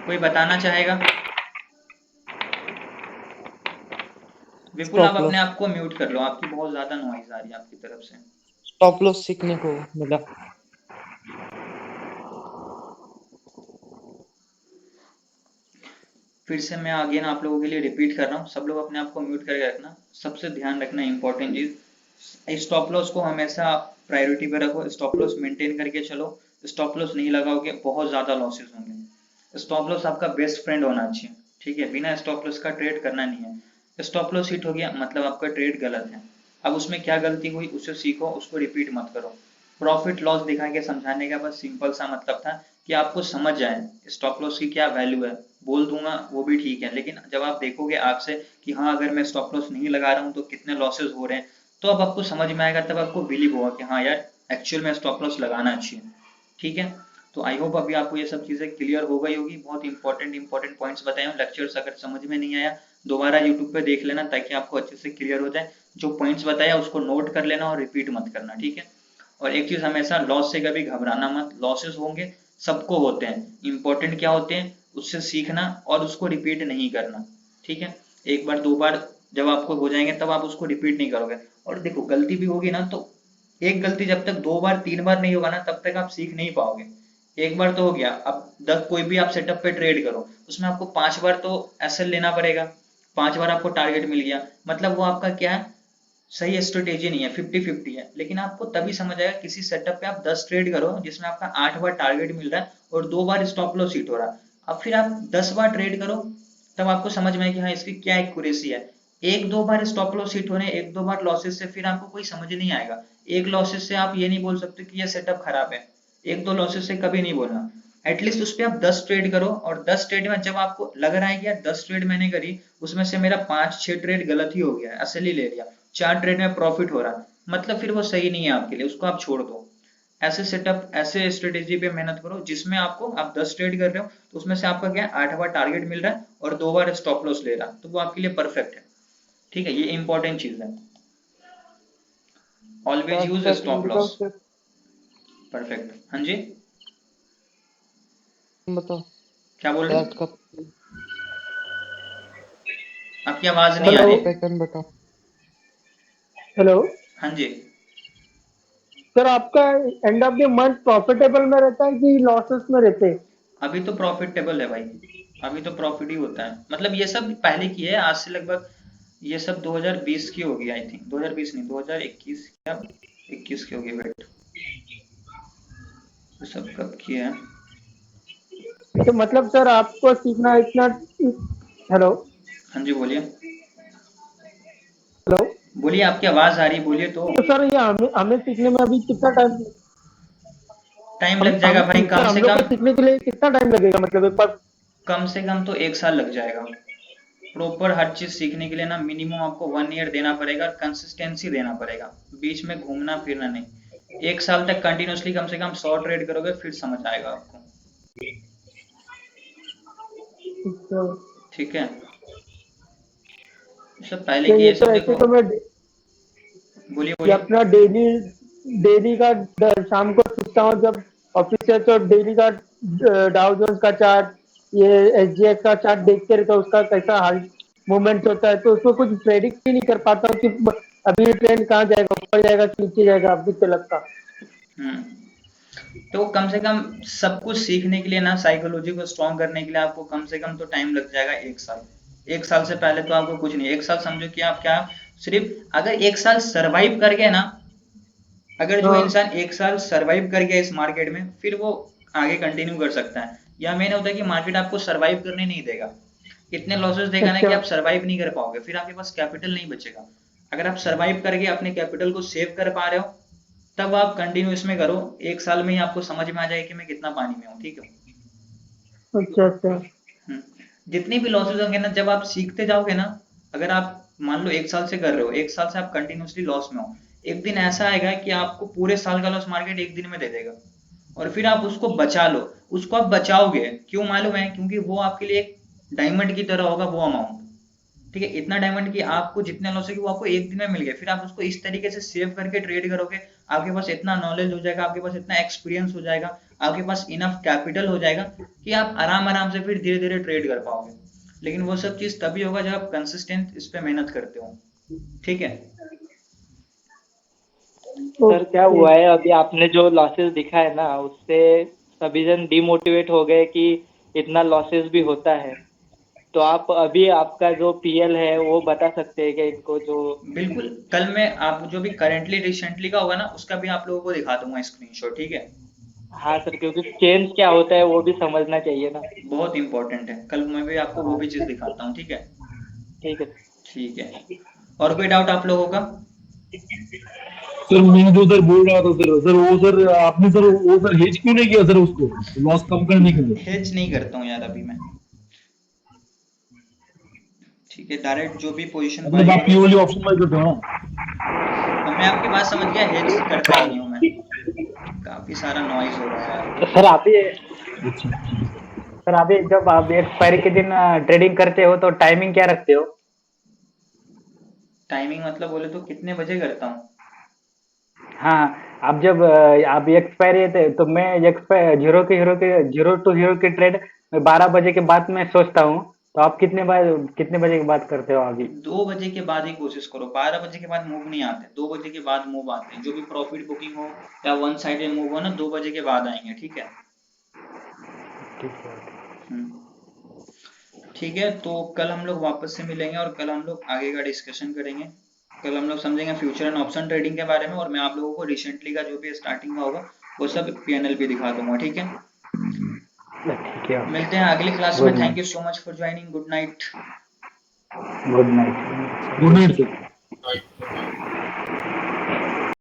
कोई बताना चाहेगा? विपुल, आप स्टॉप अपने लॉस आप को म्यूट कर लो, आपकी बहुत ज्यादा नॉइज आ रही है आपकी तरफ से। स्टॉप लॉस सीखने को मिला। फिर से मैं अगेन आप लोगों के लिए रिपीट कर रहा हूँ, सब लोग अपने आप को म्यूट करके रखना। सबसे ध्यान रखना इंपॉर्टेंट चीज, स्टॉप लॉस को हमेशा प्रायोरिटी पे रखो, स्टॉप लॉस मेंटेन करके चलो। स्टॉप लॉस नहीं लगाओगे बहुत ज्यादा लॉसेस होंगे। स्टॉप लॉस आपका बेस्ट फ्रेंड होना चाहिए, ठीक है? बिना स्टॉप लॉस का ट्रेड करना नहीं है। स्टॉप लॉस हिट हो गया मतलब आपका ट्रेड गलत है। अब उसमें क्या गलती हुई उससे सीखो, उसको रिपीट मत करो। प्रॉफिट लॉस दिखा के समझाने का बस सिंपल सा मतलब था कि आपको समझ जाए स्टॉप लॉस की क्या वैल्यू है। बोल दूंगा वो भी ठीक है, लेकिन जब आप देखोगे आग से कि हाँ अगर मैं स्टॉप लॉस नहीं लगा रहा हूँ तो कितने लॉसेस हो रहे हैं, तो अब आपको समझ में आएगा, तब आपको बिलीव होगा कि हाँ यार एक्चुअल में स्टॉप लॉस लगाना चाहिए। ठीक है। तो आई होप अभी आपको ये सब चीजें क्लियर हो गई होगी। बहुत इंपॉर्टेंट पॉइंट्स बताए हूँ। लेक्चर्स अगर समझ में नहीं आया दोबारा यूट्यूब पे देख लेना ताकि आपको अच्छे से क्लियर हो जाए। जो पॉइंट्स बताया उसको नोट कर लेना और रिपीट मत करना, ठीक है? और एक चीज, हमेशा लॉस से कभी घबराना मत। लॉसेस होंगे, सबको होते हैं। इंपॉर्टेंट क्या होते हैं, उससे सीखना और उसको रिपीट नहीं करना, ठीक है? एक बार दो बार जब आपको हो जाएंगे तब आप उसको रिपीट नहीं करोगे। और देखो गलती भी होगी ना तो एक गलती जब तक दो बार तीन बार नहीं होगा ना तब तक आप सीख नहीं पाओगे। एक बार तो हो गया, अब 10 कोई भी आप सेटअप पे ट्रेड करो उसमें आपको 5 बार तो एसएल लेना पड़ेगा। 5 बार आपको टारगेट मिल गया मतलब वो आपका क्या है, सही स्ट्रेटेजी नहीं है, 50-50 है। लेकिन आपको तभी समझ आएगा किसी सेटअप पे आप 10 ट्रेड करो जिसमें आपका 8 बार टारगेट मिल रहा है और 2 बार स्टॉप लॉस हिट हो रहा है। अब फिर आप 10 बार ट्रेड करो तब आपको समझ में आए कि हाँ इसकी क्या एक्यूरेसी है। एक दो बार स्टॉप लॉस हिट होने, एक दो बार लॉसेस से फिर आपको कोई समझ नहीं आएगा। एक लॉसेस से आप ये नहीं बोल सकते कि ये सेटअप खराब है, एक दो लॉसेस से कभी नहीं बोलना। एटलीस्ट उस पर आप 10 ट्रेड करो और 10 ट्रेड में जब आपको लग रहा है कि यार 10 ट्रेड मैंने करी उसमें से मेरा 5-6 ट्रेड गलत ही हो गया, असली ले लिया, 4 ट्रेड में प्रॉफिट हो रहा, मतलब फिर वो सही नहीं है आपके लिए, उसको आप छोड़ दो। ऐसे सेटअप, ऐसे स्ट्रेटेजी पे मेहनत करो जिसमें आपको, आप 10 ट्रेड कर रहे हो तो उसमें से आपका क्या 8 बार टारगेट मिल रहा है और 2 बार स्टॉप लॉस ले रहा, तो वो आपके लिए परफेक्ट है। ठीक है, ये इंपॉर्टेंट चीज है। ऑलवेज चार्ट यूज का पिन स्टॉप बताओ लॉस। सर। परफेक्ट। हाँ जी, बताओ क्या बोल रहे चार्ट हैं? का आपकी आवाज नहीं चार्ट आ हेलो का रही। पैटर्न बताओ। हेलो हाँ जी, सर, आपका end of the month profitable में रहता है कि लॉसेस में रहते हैं? अभी तो प्रॉफिटेबल है भाई, अभी तो प्रॉफिट ही होता है। मतलब ये सब पहले की है, आज से लगभग ये सब 2020 की होगी आई थिंक, 2020 नहीं 2021 या 21 की होगी। वेट, ये सब कब की है? तो मतलब सर आपको सीखना इतना। हेलो हाँ जी बोलिए, हेलो। बोलिए, आपकी आवाज आ रही, बोलिए तो। तो सर ये हमें हमें सीखने में अभी कितना टाइम, टाइम लग जाएगा भाई, कम हम से लोग को कम, सीखने के लिए कितना टाइम लगेगा, मतलब एक बार? कम से कम तो 1 साल लग जाएगा। प्रॉपर हर चीज सीखने के लिए ना मिनिमम आपको 1 ईयर देना पड़ेगा और कंसिस्टेंसी देना पड़ेगा, बीच में घूमना फिरना नहीं। 1 साल तक कंटिन्यूसली कम से कम 100 ट्रेड करोगे फिर समझ आएगा आपको। तो ठीक है, ये सब पहले की, ये तो सब ऐसे देखो। तो मैं बोलिए ये बोलिए। अपना डेली डेली का शाम को सीखता हूँ जब ऑफिस से, तो डेली का डाउ जोन्स का चार्ट, ये एसजीएक्स का चार्ट देखते रहता हूँ, उसका कैसा हाल मूवमेंट होता है, तो उसमें कुछ प्रेडिक्ट ही नहीं कर पाता हूँ कि अभी ये ट्रेंड कहाँ जाएगा, ऊपर जाएगा कि नीचे जाएगा, अभी तो लगता। हम्म, तो कम से कम सब कुछ सीखने के लिए ना, साइकोलॉजी को स्ट्रॉन्ग करने के लिए आपको कम से कम तो टाइम लग जाएगा 1 साल। 1 साल से पहले तो आपको कुछ नहीं। 1 साल समझो कि आप क्या, सिर्फ अगर 1 साल सरवाइव कर गए ना, अगर जो हाँ। इंसान 1 साल सरवाइव कर गया इस मार्केट में फिर वो आगे कंटिन्यू कर सकता है। या मैंने होता है कि मार्केट आपको सरवाइव करने नहीं देगा, इतने लॉसेस देगा ना कि अच्छा। आप सरवाइव नहीं कर पाओगे, फिर आपके पास कैपिटल नहीं बचेगा। अगर आप सरवाइव करके अपने कैपिटल को सेव कर पा रहे हो तब आप कंटिन्यू इसमें करो, 1 साल में ही आपको समझ में आ जाएगा कि मैं कितना पानी में हूँ, ठीक है। अच्छा अच्छा। जितनी भी लॉसेस होंगे ना, जब आप सीखते जाओगे ना, अगर आप मान लो 1 साल से कर रहे हो, 1 साल से आप कंटिन्यूसली लॉस में हो, एक दिन ऐसा आएगा कि आपको पूरे साल का लॉस मार्केट एक दिन में दे देगा, और फिर आप उसको बचा लो, उसको आप बचाओगे क्यों मालूम है, क्योंकि वो आपके लिए एक डायमंड की तरह होगा वो अमाउंट, ठीक है। इतना डायमंड कि आपको जितने लॉस है कि वो आपको एक दिन में मिल गया, फिर आप उसको इस तरीके से सेव करके ट्रेड करोगे, आपके पास इतना नॉलेज हो जाएगा, आपके पास इतना एक्सपीरियंस हो जाएगा, आपके पास इनफ कैपिटल हो जाएगा कि आप आराम आराम से फिर धीरे धीरे ट्रेड कर पाओगे। लेकिन वो सब चीज तभी होगा जब आप कंसिस्टेंट इस पे मेहनत करते हो, ठीक है। सर क्या हुआ है, अभी आपने जो लॉसेस दिखाए ना उससे सभी जन डिमोटिवेट हो गए कि इतना लॉसेस भी होता है। तो आप अभी आपका जो पीएल है वो बता सकते हैं कि इनको जो। बिल्कुल, कल मैं आप जो भी करेंटली रिसेंटली का होगा ना उसका भी आप लोगों को दिखा दूंगा स्क्रीनशॉट, ठीक है। हाँ सर, क्योंकि चेंज क्या होता है वो भी समझना चाहिए ना। बहुत इंपॉर्टेंट है, कल मैं भी आपको वो भी चीज दिखाता हूँ, ठीक है। ठीक है। ठीक है, और कोई डाउट आप लोगों का? सर मैं जो सर बोल रहा था सर वो सर आपने सर वो सर हेज क्यों नहीं किया सर उसको लॉस कम करने के लिए? हेज नहीं करता हूँ यार अभी मैं, ठीक है। डायरेक्ट जो भी पोजीशन बाय मतलब आप करो, प्योरली ऑप्शन बाय करते हो ना? मैं आपकी बात समझ गया, हेज करता ही नहीं हूँ मैं। काफी सारा नॉइज हो रहा है यार। तो सर अभी जब आप एक्सपायरी के दिन ट्रेडिंग करते हो तो टाइमिंग क्या रखते हो? टाइमिंग मतलब बोले तो कितने बजे करता हूँ? हाँ, आप जब आप एक्सपायरी थे तो मैं एक्सपायर जीरो टू हीरो की ट्रेड 12 बजे के बाद मैं सोचता हूँ। तो आप कितने बजे की बात करते हो अभी? 2 बजे के बाद ही कोशिश करो, 12 बजे के बाद मूव नहीं आते, 2 बजे के बाद मूव आते हैं। जो भी प्रॉफिट बुकिंग हो या वन साइडेड मूव हो ना, 2 बजे के बाद आएंगे, ठीक है। ठीक है। ठीक है, तो कल हम लोग वापस से मिलेंगे और कल हम लोग आगे का डिस्कशन करेंगे। कल हम लोग समझेंगे फ्यूचर एंड ऑप्शन ट्रेडिंग के बारे में, और मैं आप लोगों को रिसेंटली का जो भी स्टार्टिंग का होगा वो सब पीएनएल पे दिखा दूंगा, ठीक है। ठीक है। मिलते हैं अगली क्लास में। Good thank night. You so much for joining. Good night. Good night. Good night sir.